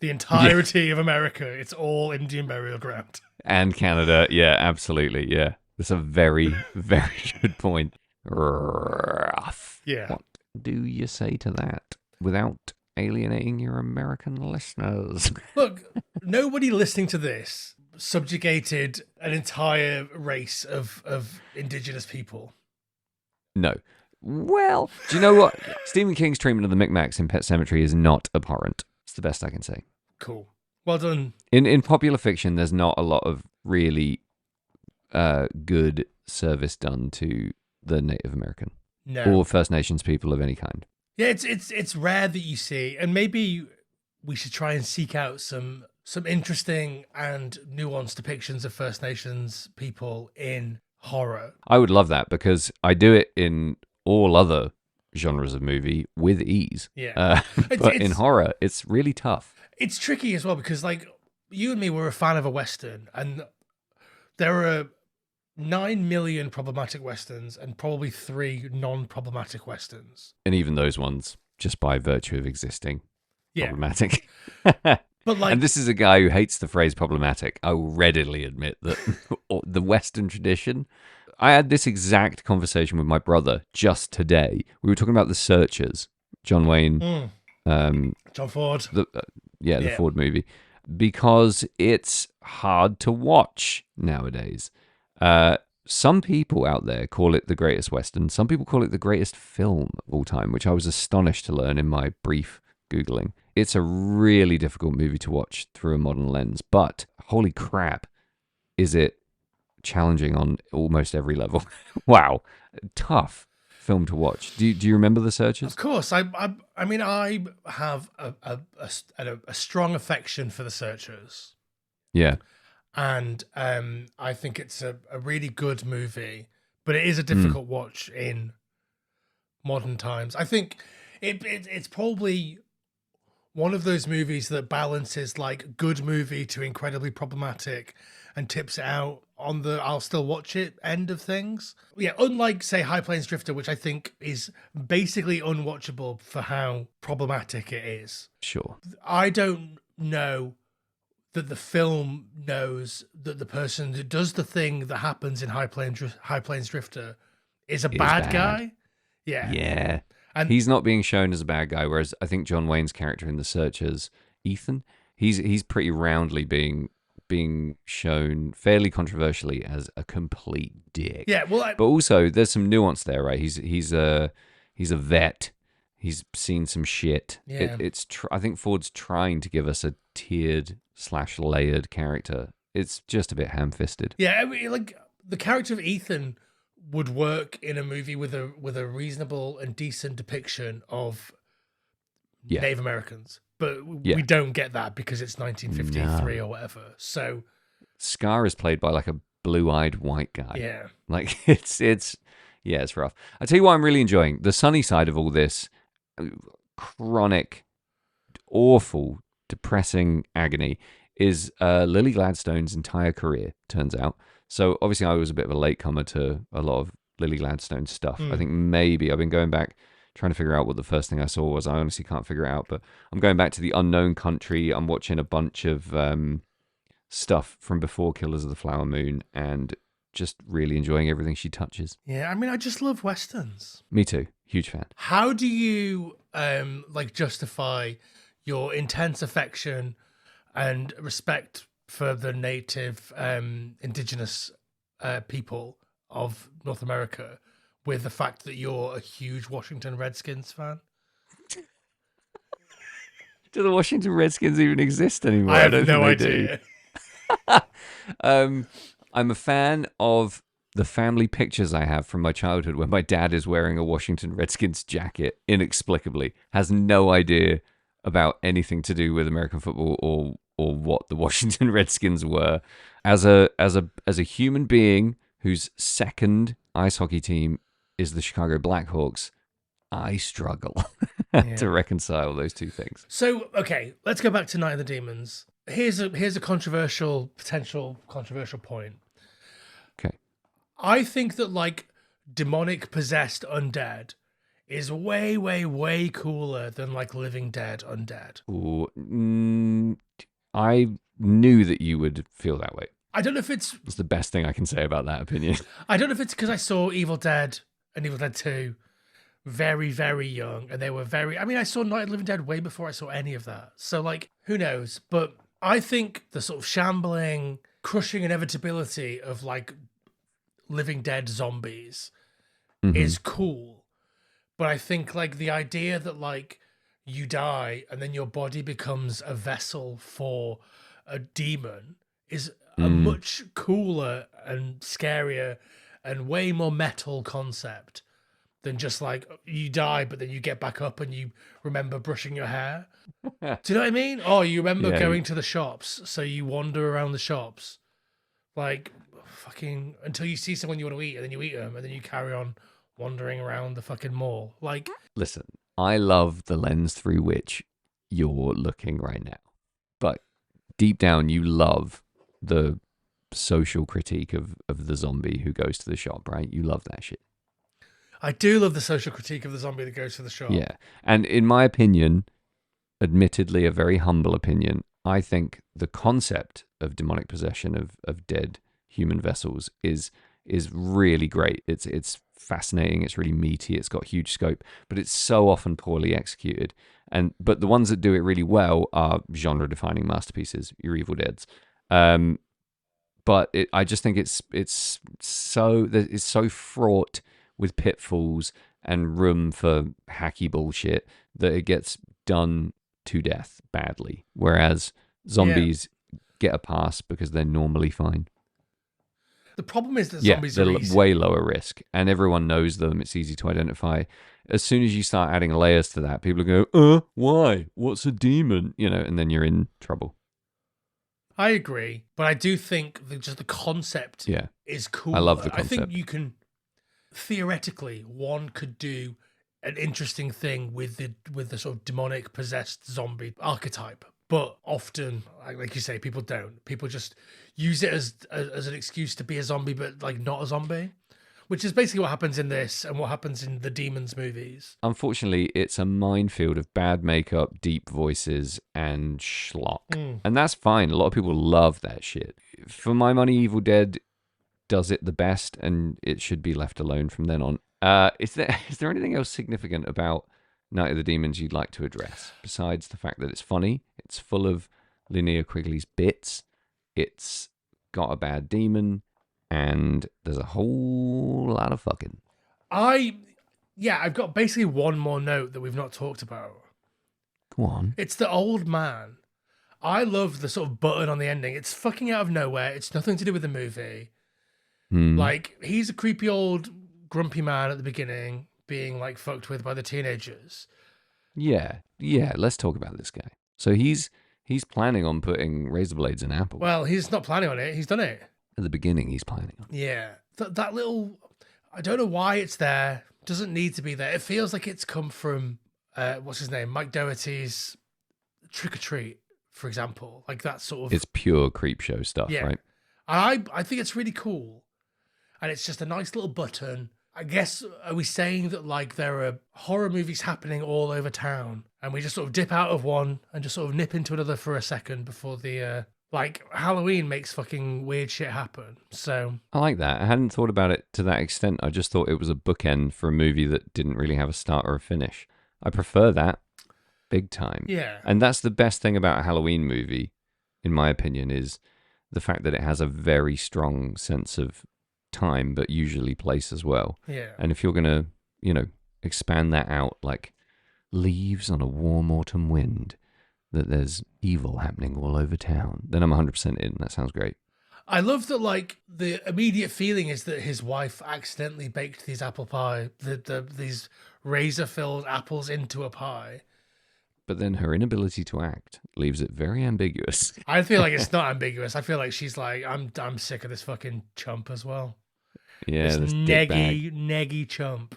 The entirety of America, it's all Indian burial ground. And Canada, yeah, absolutely, yeah. That's a very, very good point. Rough. Yeah. What do you say to that without alienating your American listeners? Look, nobody listening to this subjugated an entire race of indigenous people. No. Well, do you know what? Stephen King's treatment of the Micmacs in Pet Sematary is not abhorrent. It's the best I can say. Cool. Well done. In popular fiction, there's not a lot of really good service done to the Native American No. or First Nations people of any kind. Yeah, it's rare that you see, and maybe we should try and seek out some interesting and nuanced depictions of First Nations people in horror. I would love that because I do it in all other genres of movie with ease. Yeah. But in horror, it's really tough. It's tricky as well because, like, you and me were a fan of a Western, and there are 9 million problematic Westerns and probably 3 non-problematic Westerns. And even those ones, just by virtue of existing, Yeah. problematic. But, like, And this is a guy who hates the phrase problematic. I will readily admit that the Western tradition. I had this exact conversation with my brother just today. We were talking about The Searchers, John Wayne, John Ford. the Ford movie, because it's hard to watch nowadays. Some people out there call it the greatest Western. Some people call it the greatest film of all time, which I was astonished to learn in my brief Googling. It's a really difficult movie to watch through a modern lens, but holy crap, is it challenging on almost every level. Wow. Tough film to watch. Do you remember The Searchers? Of course. I mean, I have a strong affection for The Searchers. Yeah. And I think it's a really good movie, but it is a difficult watch in modern times. I think it's probably one of those movies that balances like good movie to incredibly problematic and tips it out on the I'll still watch it end of things. Yeah, unlike say High Plains Drifter, which I think is basically unwatchable for how problematic it is. Sure. I don't know that the film knows that the person who does the thing that happens in High Plains Drifter is a bad guy. Yeah. Yeah. And he's not being shown as a bad guy, whereas I think John Wayne's character in The Searchers, Ethan, he's pretty roundly being shown fairly controversially as a complete dick. yeah, well, But also there's some nuance there, right? He's a vet. He's seen some shit. Yeah. I think Ford's trying to give us a tiered / layered character. It's just a bit ham-fisted. yeah, I mean, like the character of Ethan would work in a movie with a reasonable and decent depiction of Native Americans, but we don't get that because it's 1953 or whatever. So Scar is played by like a blue-eyed white guy. yeah, Like it's rough. I tell you what I'm really enjoying. The sunny side of all this chronic, awful, depressing agony is Lily Gladstone's entire career, turns out. So obviously I was a bit of a latecomer to a lot of Lily Gladstone stuff. I think maybe I've been going back trying to figure out what the first thing I saw was. I honestly can't figure it out, but I'm going back to The Unknown Country. I'm watching a bunch of stuff from before Killers of the Flower Moon and just really enjoying everything she touches. yeah. I mean, I just love westerns. Me too. Huge fan. How do you like justify your intense affection and respect for the native indigenous people of North America with the fact that you're a huge Washington Redskins fan? Do the Washington Redskins even exist anymore? I have don't no think they idea. do. I'm a fan of the family pictures I have from my childhood where my dad is wearing a Washington Redskins jacket inexplicably, has no idea about anything to do with American football or what the Washington Redskins were. As a human being whose second ice hockey team is the Chicago Blackhawks, I struggle to reconcile those two things. So, okay, let's go back to Night of the Demons. Here's a potential controversial point. Okay. I think that like demonic possessed undead is way, way, way cooler than like living dead undead. Ooh, I knew that you would feel that way. I don't know if it's That's the best thing I can say about that opinion. I don't know if it's because I saw Evil Dead and Evil Dead 2 very, very young, and they were very. I mean, I saw Night of the Living Dead way before I saw any of that. So, like, who knows? But I think the sort of shambling, crushing inevitability of like living dead zombies is cool. But I think like the idea that like you die and then your body becomes a vessel for a demon is a Mm. much cooler and scarier and way more metal concept than just like you die but then you get back up and you remember brushing your hair. Do you know what I mean? Oh, you remember Yeah, going to the shops, so you wander around the shops, like fucking until you see someone you want to eat, and then you eat them, and then you carry on wandering around the fucking mall. Like, listen, I love the lens through which you're looking right now, but deep down, you love the social critique of the zombie who goes to the shop, right? You love that shit. I do love the social critique of the zombie that goes to the shop. Yeah. And in my opinion, admittedly a very humble opinion, I think the concept of demonic possession of dead human vessels is really great. It's fascinating, it's really meaty, it's got huge scope, but it's so often poorly executed. But the ones that do it really well are genre defining masterpieces, your Evil Deads. But I just think it's so fraught with pitfalls and room for hacky bullshit that it gets done to death badly. Whereas zombies get a pass because they're normally fine. The problem is that Yeah, zombies they're are easy. way lower risk, and everyone knows them. It's easy to identify. As soon as you start adding layers to that, people go, why? What's a demon? And then you're in trouble. I agree, but I do think that just the concept Yeah, is cool. I love the I think concept. you can theoretically one could do an interesting thing with the sort of demonic possessed zombie archetype, but often, like you say, people don't. People just use it as an excuse to be a zombie, but like not a zombie, which is basically what happens in this and what happens in the Demons movies. Unfortunately, it's a minefield of bad makeup, deep voices, and schlock. And that's fine. A lot of people love that shit. For my money, Evil Dead does it the best, and it should be left alone from then on. Is there anything else significant about Night of the Demons you'd like to address, besides the fact that it's funny, it's full of Linnea Quigley's bits, it's got a bad demon, and there's a whole lot of fucking. I've got basically one more note that we've not talked about. Go on. It's the old man. I love the sort of button on the ending. It's fucking out of nowhere. It's nothing to do with the movie. Like, he's a creepy old grumpy man at the beginning being like fucked with by the teenagers. Yeah, let's talk about this guy. So he's planning on putting razor blades in apples. Well, he's not planning on it. He's done it. At the beginning, he's planning on it. Yeah. That little, I don't know why it's there. Doesn't need to be there. It feels like it's come from, what's his name? Mike Doherty's Trick or Treat, for example. Like that sort of. It's pure creep show stuff, Yeah. right? I think it's really cool. And it's just a nice little button. I guess, are we saying that like there are horror movies happening all over town and we just sort of dip out of one and just sort of nip into another for a second before the, like Halloween makes fucking weird shit happen. So I like that. I hadn't thought about it to that extent. I just thought it was a bookend for a movie that didn't really have a start or a finish. I prefer that big time. yeah. And that's the best thing about a Halloween movie, in my opinion, is the fact that it has a very strong sense of time, but usually place as well. Yeah. And if you're going to, expand that out like leaves on a warm autumn wind, that there's evil happening all over town, then I'm 100% in. That sounds great. I love that, like, the immediate feeling is that his wife accidentally baked these apple pie, these razor-filled apples into a pie. But then her inability to act leaves it very ambiguous. I feel like it's not ambiguous. I feel like she's like, I'm sick of this fucking chump as well. Yeah, This this dickbag. neggy chump.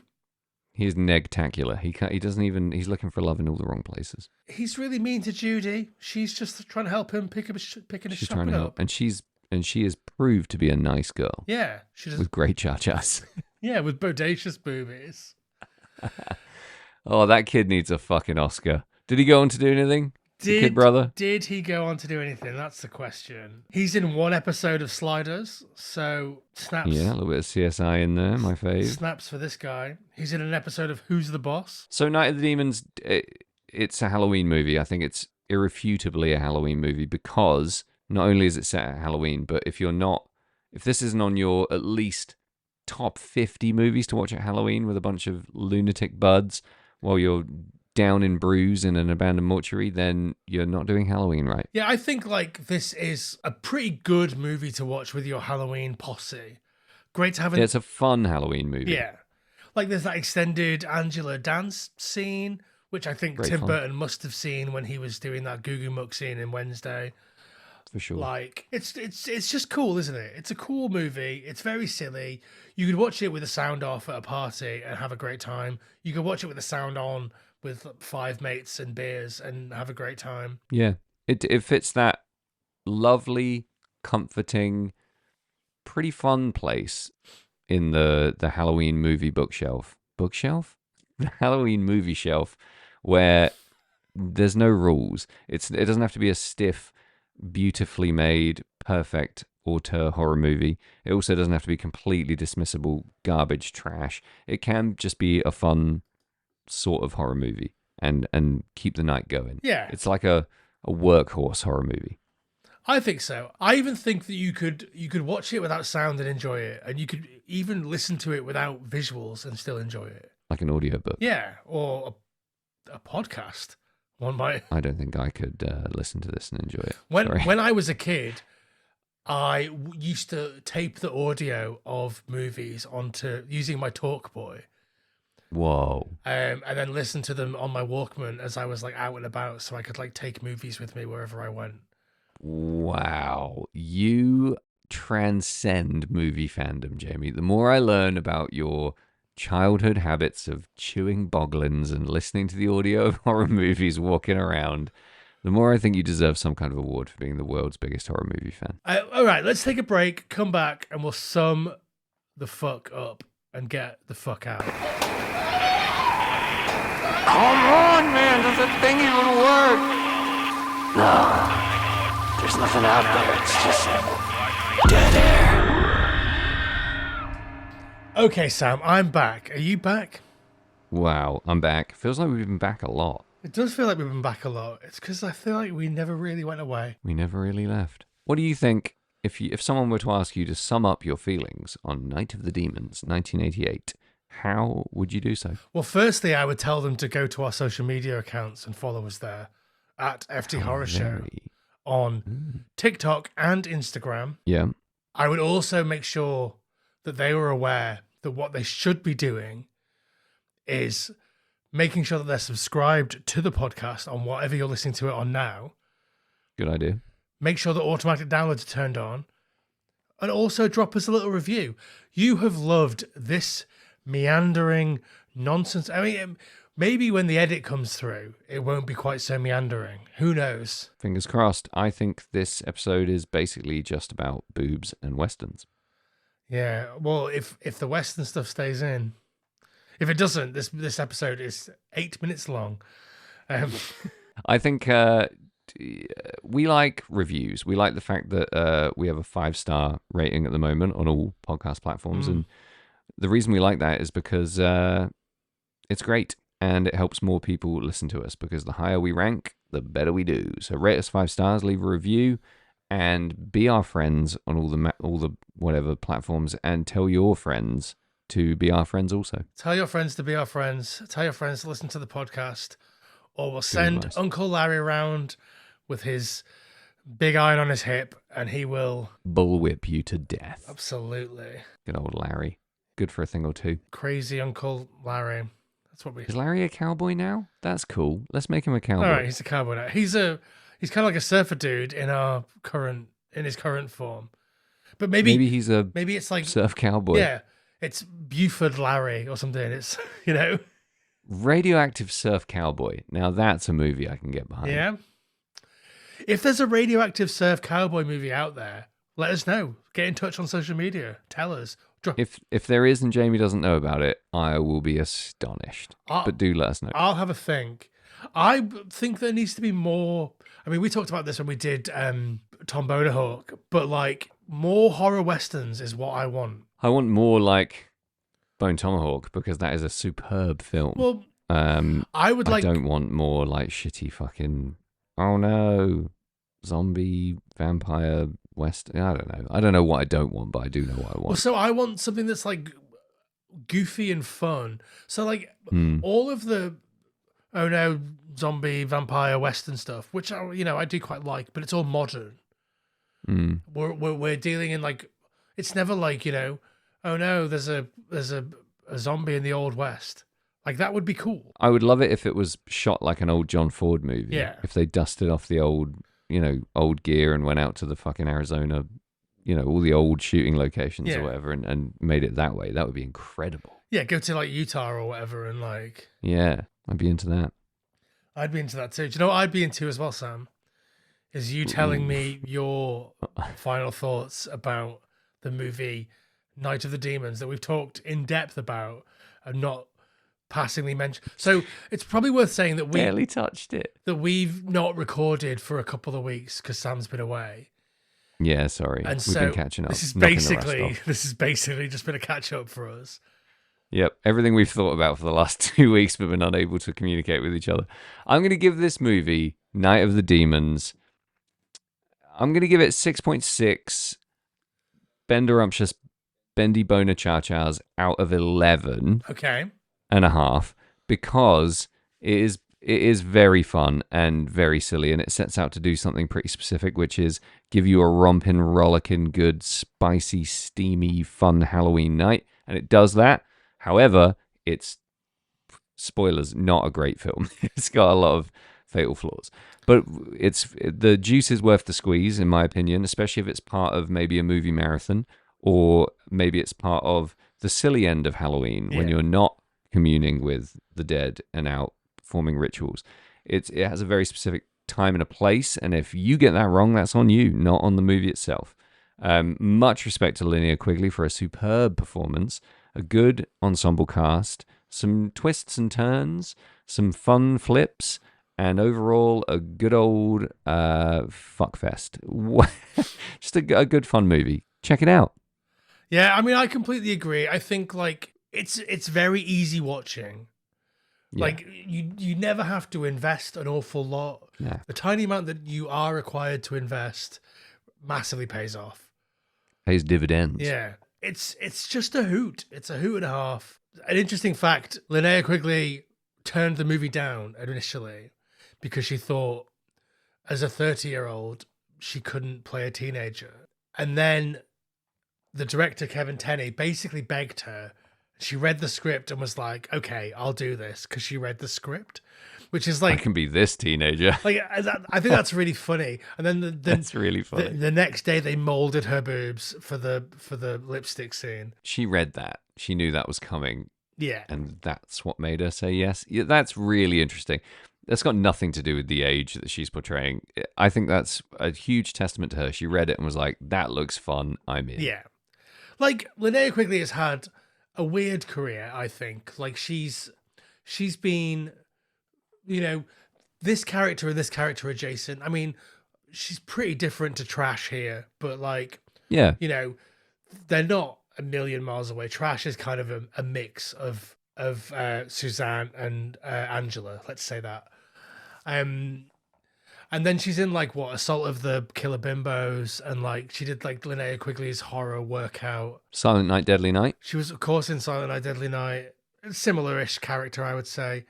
He's negtacular. He doesn't even. He's looking for love in all the wrong places. He's really mean to Judy. She's just trying to help him picking his She's shopping trying to help, up. and she is proved to be a nice girl Yeah, she just with great cha-chas. yeah, with bodacious boobies. Oh, that kid needs a fucking Oscar. Did he go on to do anything? The kid brother? Did he go on to do anything? That's the question. He's in one episode of Sliders, so snaps. Yeah, a little bit of CSI in there, my fave. Snaps for this guy. He's in an episode of Who's the Boss? So Night of the Demons, it's a Halloween movie. I think it's irrefutably a Halloween movie because not only is it set at Halloween, but if this isn't on your at least top 50 movies to watch at Halloween with a bunch of lunatic buds while you're down in Bruges in an abandoned mortuary, then you're not doing Halloween right. Yeah, I think like this is a pretty good movie to watch with your Halloween posse. Great to have It's a fun Halloween movie. Yeah. Like there's that extended Angela dance scene, which I think Great Tim fun. Burton must have seen when he was doing that Goo Goo Muck scene in Wednesday. For sure. Like it's just cool, isn't it? It's a cool movie. It's very silly. You could watch it with the sound off at a party and have a great time. You could watch it with the sound on with 5 mates and beers and have a great time. Yeah. It fits that lovely, comforting, pretty fun place in the Halloween movie bookshelf. Bookshelf? The Halloween movie shelf where there's no rules. It doesn't have to be a stiff, beautifully made, perfect auteur horror movie. It also doesn't have to be completely dismissible garbage trash. It can just be a fun sort of horror movie and keep the night going. Yeah. It's like a workhorse horror movie. I think so. I even think that you could watch it without sound and enjoy it, and you could even listen to it without visuals and still enjoy it. Like an audiobook. Yeah, or a podcast. One might. I don't think I could listen to this and enjoy it. When I was a kid, I used to tape the audio of movies onto using my Talkboy. Whoa. And then listen to them on my Walkman as I was like out and about, so I could like take movies with me wherever I went. Wow. You transcend movie fandom, Jamie. The more I learn about your childhood habits of chewing boglins and listening to the audio of horror movies walking around, the more I think you deserve some kind of award for being the world's biggest horror movie fan. All right, let's take a break, come back, and we'll sum the fuck up and get the fuck out. Come on, man. Does that thing even work? No. There's nothing out there. It's just dead air. Okay, Sam, I'm back. Are you back? Wow, I'm back. Feels like we've been back a lot. It does feel like we've been back a lot. It's because I feel like we never really went away. We never really left. What do you think if someone were to ask you to sum up your feelings on Night of the Demons, 1988? How would you do so? Well, firstly, I would tell them to go to our social media accounts and follow us there at FT Horror Show on TikTok and Instagram. Yeah. I would also make sure that they were aware that what they should be doing is making sure that they're subscribed to the podcast on whatever you're listening to it on now. Good idea. Make sure that automatic downloads are turned on. And also drop us a little review. You have loved this meandering nonsense. I mean, maybe when the edit comes through, it won't be quite so meandering. Who knows? Fingers crossed. I think this episode is basically just about boobs and westerns. Yeah, well, if the Western stuff stays in. If it doesn't, this episode is 8 minutes long. I think we like reviews. We like the fact that we have a 5-star rating at the moment on all podcast platforms. And the reason we like that is because it's great and it helps more people listen to us, because the higher we rank, the better we do. So rate us 5 stars, leave a review, and be our friends on all the whatever platforms, and tell your friends to be our friends also. Tell your friends to be our friends. Tell your friends to listen to the podcast, or we'll send Uncle Larry around with his big iron on his hip, and he will bullwhip you to death. Absolutely. Good old Larry. Good for a thing or two. Crazy Uncle Larry. That's what we. Is Larry a cowboy now? That's cool. Let's make him a cowboy. All right, he's a cowboy now. He's kind of like a surfer dude in his current form. But maybe it's like surf cowboy. Yeah. It's Buford Larry or something. It's, Radioactive Surf Cowboy. Now that's a movie I can get behind. Yeah. If there's a radioactive surf cowboy movie out there, let us know. Get in touch on social media. Tell us. If there is and Jamie doesn't know about it, I will be astonished. But do let us know. I'll have a think. I think there needs to be more. I mean, we talked about this when we did Tom Bonahawk, but like more horror westerns is what I want. I want more like Bone Tomahawk, because that is a superb film. Well, I don't want more like shitty fucking, oh no, zombie, vampire, West. I don't know. I don't know what I don't want, but I do know what I Well, want. so I want something that's like goofy and fun. So like all of the zombie vampire western stuff, which I do quite like, but it's all modern. We're dealing in like, it's never like, oh no, there's a zombie in the old west. Like that would be cool. I would love it if it was shot like an old John Ford movie. Yeah. If they dusted off the old gear and went out to the fucking Arizona, all the old shooting locations or whatever, and made it that way. That would be incredible. Yeah, go to like Utah or whatever, and like. Yeah, I'd be into that. I'd be into that too. Do you know what I'd be into as well, Sam? Is you telling me your final thoughts about the movie Night of the Demons that we've talked in depth about and not passingly mentioned. So it's probably worth saying that we barely touched it. That we've not recorded for a couple of weeks because Sam's been away. Yeah, sorry. And We've been catching up. This is basically just been a catch up for us. Yep, everything we've thought about for the last 2 weeks, but been unable to communicate with each other. I'm going to give this movie, Night of the Demons, I'm going to give it 6.6 Benderumptious Bendy Boner Cha-Chas out of 11. Okay. And a half, because it is very fun and very silly, and it sets out to do something pretty specific, which is give you a romping, rollicking, good, spicy, steamy, fun Halloween night, and it does that. However, it's, spoilers, not a great film. It's got a lot of fatal flaws, but the juice is worth the squeeze, in my opinion, especially if it's part of maybe a movie marathon, or maybe it's part of the silly end of Halloween when you're not communing with the dead and out performing rituals. It has a very specific time and a place, and if you get that wrong, that's on you, not on the movie itself. Much respect to Linnea Quigley for a superb performance, a good ensemble cast, some twists and turns, some fun flips, and overall a good old fuckfest. Just a good fun movie. Check it out. Yeah, I mean, I completely agree. I think like it's very easy watching. Yeah. Like you never have to invest an awful lot. Yeah. The tiny amount that you are required to invest massively pays off. Pays dividends. Yeah. It's just a hoot. It's a hoot and a half. An interesting fact, Linnea Quigley turned the movie down initially because she thought as a 30-year-old she couldn't play a teenager. And then the director, Kevin Tenney, basically begged her. She read the script and was like, okay, I'll do this, because she read the script, which is like... I can be this teenager. Like, I think that's really funny. And then that's really funny. The next day they molded her boobs for the lipstick scene. She read that. She knew that was coming. Yeah. And that's what made her say yes. Yeah, that's really interesting. That's got nothing to do with the age that she's portraying. I think that's a huge testament to her. She read it and was like, that looks fun. I'm in. Yeah. Like, Linnea Quigley has had a weird career, I think. Like, she's been, this character and this character adjacent. I mean, she's pretty different to Trash here, but like, yeah, they're not a million miles away. Trash is kind of a mix of Suzanne and Angela, let's say that. And then she's in like Assault of the Killer Bimbos, and like she did like Linnea Quigley's horror workout. Silent Night, Deadly Night. She was of course in Silent Night, Deadly Night. Similar-ish character, I would say.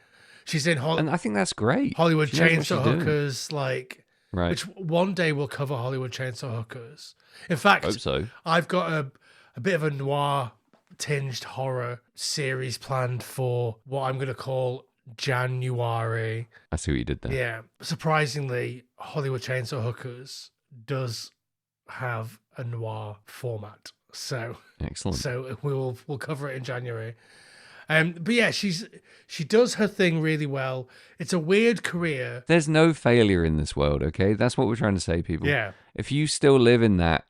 She's in and I think that's great. Hollywood Chainsaw Hookers, like right. Which one day we'll cover Hollywood Chainsaw Hookers. In fact, hope so. I've got a bit of a noir tinged horror series planned for what I'm gonna call January. I see what you did there. Yeah. Surprisingly, Hollywood Chainsaw Hookers does have a noir format. So excellent. So we'll cover it in January. But yeah, she does her thing really well. It's a weird career. There's no failure in this world, okay? That's what we're trying to say, people. Yeah. If you still live in that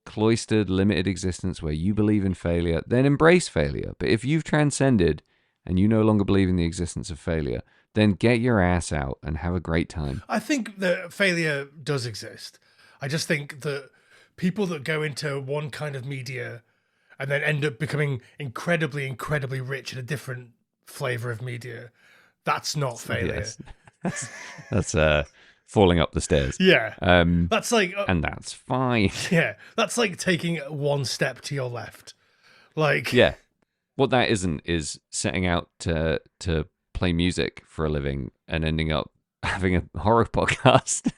cloistered, limited existence where you believe in failure, then embrace failure. But if you've transcended and you no longer believe in the existence of failure, then get your ass out and have a great time. I think that failure does exist. I just think that people that go into one kind of media and then end up becoming incredibly, incredibly rich in a different flavor of media, that's not failure. Yes. That's falling up the stairs. Yeah. Um, That's like, and that's fine. yeah, that's like taking one step to your left. Like, Yeah. What that isn't is setting out to play music for a living and ending up having a horror podcast.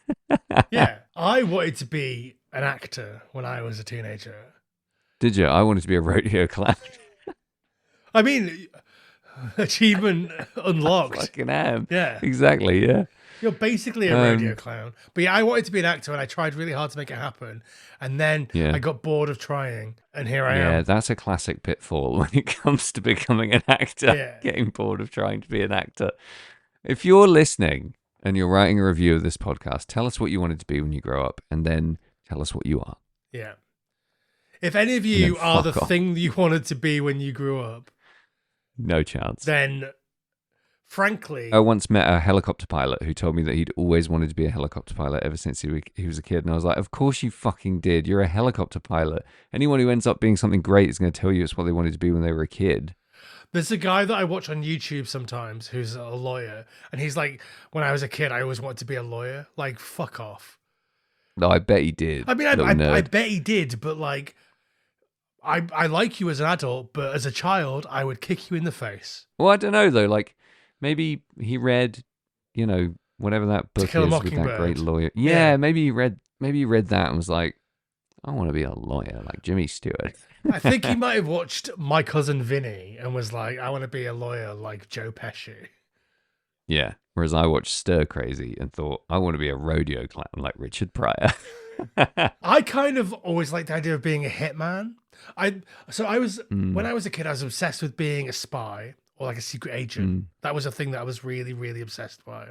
yeah. I wanted to be an actor when I was a teenager. Did you? I wanted to be a rodeo clown. I mean, achievement unlocked. Fucking am. Yeah. Exactly, yeah. You're basically a rodeo clown. But yeah, I wanted to be an actor and I tried really hard to make it happen. And then Yeah. I got bored of trying. And here I Yeah, am. that's a classic pitfall when it comes to becoming an actor. Yeah. Getting bored of trying to be an actor. If you're listening and you're writing a review of this podcast, tell us what you wanted to be when you grow up, and then tell us what you are. Yeah. If any of you then are the fuck off. thing you wanted to be when you grew up, No chance. then frankly, I once met a helicopter pilot who told me that he'd always wanted to be a helicopter pilot ever since he was a kid. And I was like, of course you fucking did. You're a helicopter pilot. Anyone who ends up being something great is going to tell you it's what they wanted to be when they were a kid. there's a guy that I watch on YouTube sometimes who's a lawyer. And he's like, when I was a kid, I always wanted to be a lawyer. Like, fuck off. No, I bet he did. I mean, Little I nerd. bet he did, but like, I like you as an adult, but as a child, I would kick you in the face. Well, I don't know, though. Like, maybe he read, whatever that book Kill a is with that Mockingbird. great lawyer. Yeah. Yeah, maybe he read that and was like, I want to be a lawyer like Jimmy Stewart. I think he might have watched My Cousin Vinny and was like, I want to be a lawyer like Joe Pesci. Yeah. Whereas I watched Stir Crazy and thought, I want to be a rodeo clown like Richard Pryor. I kind of always liked the idea of being a hitman. When Mm. I was a kid, I was obsessed with being a spy or like a secret agent. That was a thing that I was really, really obsessed by.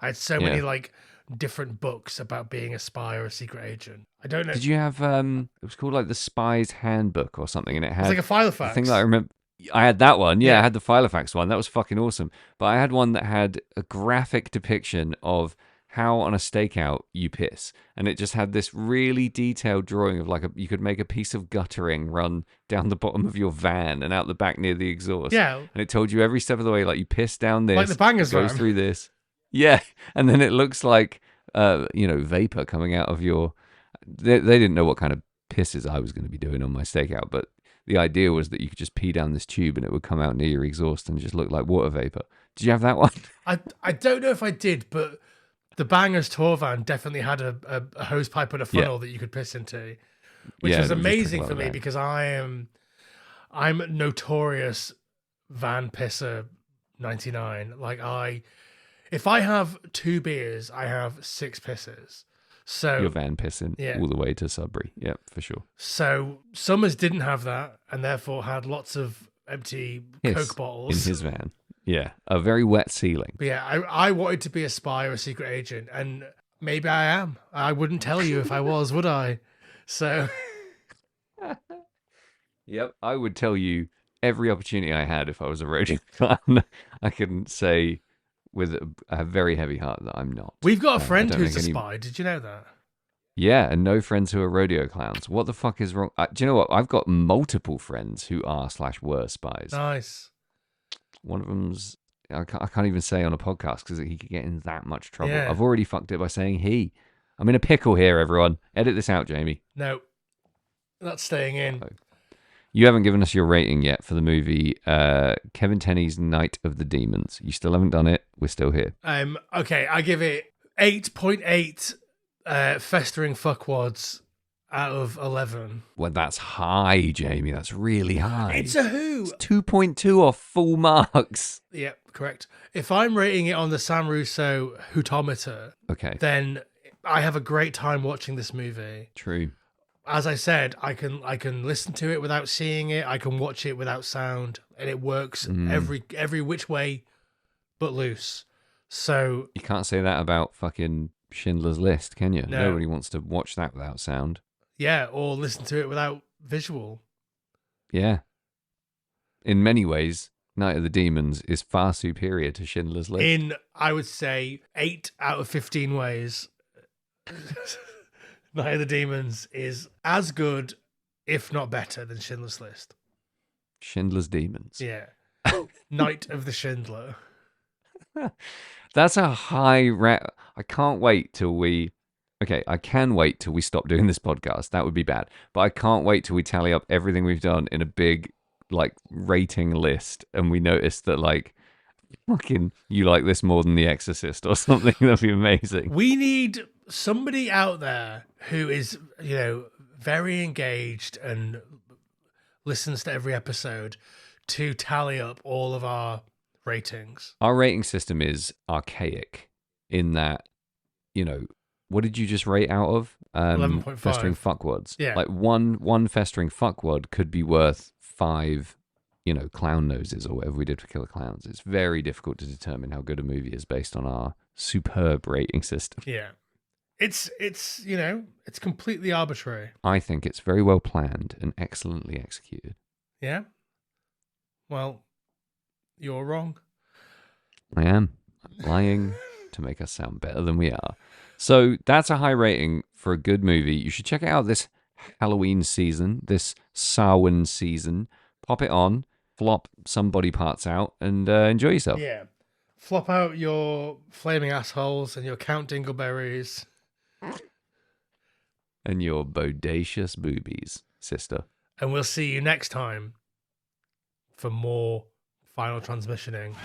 I had so many Yeah. like different books about being a spy or a secret agent. I don't know. Did you have, it was called like the Spy's Handbook or something, and it had It's like a file the fax. thing that I remember. I had that one. Yeah, Yeah. I had the Filofax one. That was fucking awesome. But I had one that had a graphic depiction of how on a stakeout you piss, and it just had this really detailed drawing of like you could make a piece of guttering run down the bottom of your van and out the back near the exhaust. Yeah. And it told you every step of the way, like you piss down this, Like the bangers it goes van. through this. Yeah, and then it looks like vapor coming out of your. They didn't know what kind of pisses I was going to be doing on my stakeout, but the idea was that you could just pee down this tube and it would come out near your exhaust and just look like water vapor. Did you have that one? I don't know if I did, but the Bangers tour van definitely had a hose pipe and a funnel that you could piss into, which Yeah, was there was a amazing trickle for out me of that. because I'm notorious van pisser 99. Like if I have 2 beers, I have 6 pisses. So Your van pissing Yeah. all the way to Sudbury. Yeah, for sure. So Summers didn't have that, and therefore had lots of empty Coke bottles in his van. Yeah, a very wet ceiling. But yeah, I wanted to be a spy or a secret agent, and maybe I am. I wouldn't tell you if I was, would I? So Yep, I would tell you every opportunity I had if I was a rodeo clown. I can say with a very heavy heart that I'm not. we've got a I friend don't who's a think any- spy. Did you know that? Yeah, and no friends who are rodeo clowns. What the fuck is wrong? Do you know what? I've got multiple friends who are/were spies. Nice. One of them's I can't even say on a podcast because he could get in that much trouble. Yeah. I've already fucked it by saying he. I'm in a pickle here, everyone. Edit this out, Jamie. No, that's staying in. You haven't given us your rating yet for the movie Kevin Tenney's Night of the Demons. You still haven't done it. We're still here. Okay, I give it 8.8 festering fuckwads out of 11. Well, that's high, Jamie. That's really high. It's a who. 2.2 off full marks. Yep, correct. If I'm rating it on the Sam Russo Hootometer, Okay, then I have a great time watching this movie. true. As I said, I can listen to it without seeing it. I can watch it without sound, and it works every which way but loose. So You can't say that about fucking Schindler's List, can you? No. Nobody wants to watch that without sound. yeah, or listen to it without visual. Yeah. In many ways, Night of the Demons is far superior to Schindler's List. In I would say 8 out of 15 ways, Night of the Demons is as good, if not better, than Schindler's List. Schindler's Demons. Yeah, Night of the Schindler. That's a high I can't wait till we. Okay, I can wait till we stop doing this podcast. That would be bad. But I can't wait till we tally up everything we've done in a big, like, rating list and we notice that, like, fucking, you like this more than The Exorcist or something. That'd be amazing. We need somebody out there who is, very engaged and listens to every episode to tally up all of our ratings. Our rating system is archaic in that, what did you just rate out of? 11.5. Festering fuckwads. Yeah. Like one festering fuckwad could be worth 5, clown noses or whatever we did for Killer Clowns. It's very difficult to determine how good a movie is based on our superb rating system. Yeah. It's completely arbitrary. I think it's very well planned and excellently executed. Yeah. Well, you're wrong. I am lying to make us sound better than we are. So that's a high rating for a good movie. You should check it out this Halloween season, this Samhain season. Pop it on, flop some body parts out, and enjoy yourself. Yeah. Flop out your flaming assholes and your Count Dingleberries. And your bodacious boobies, sister. And we'll see you next time for more Final Transmissioning.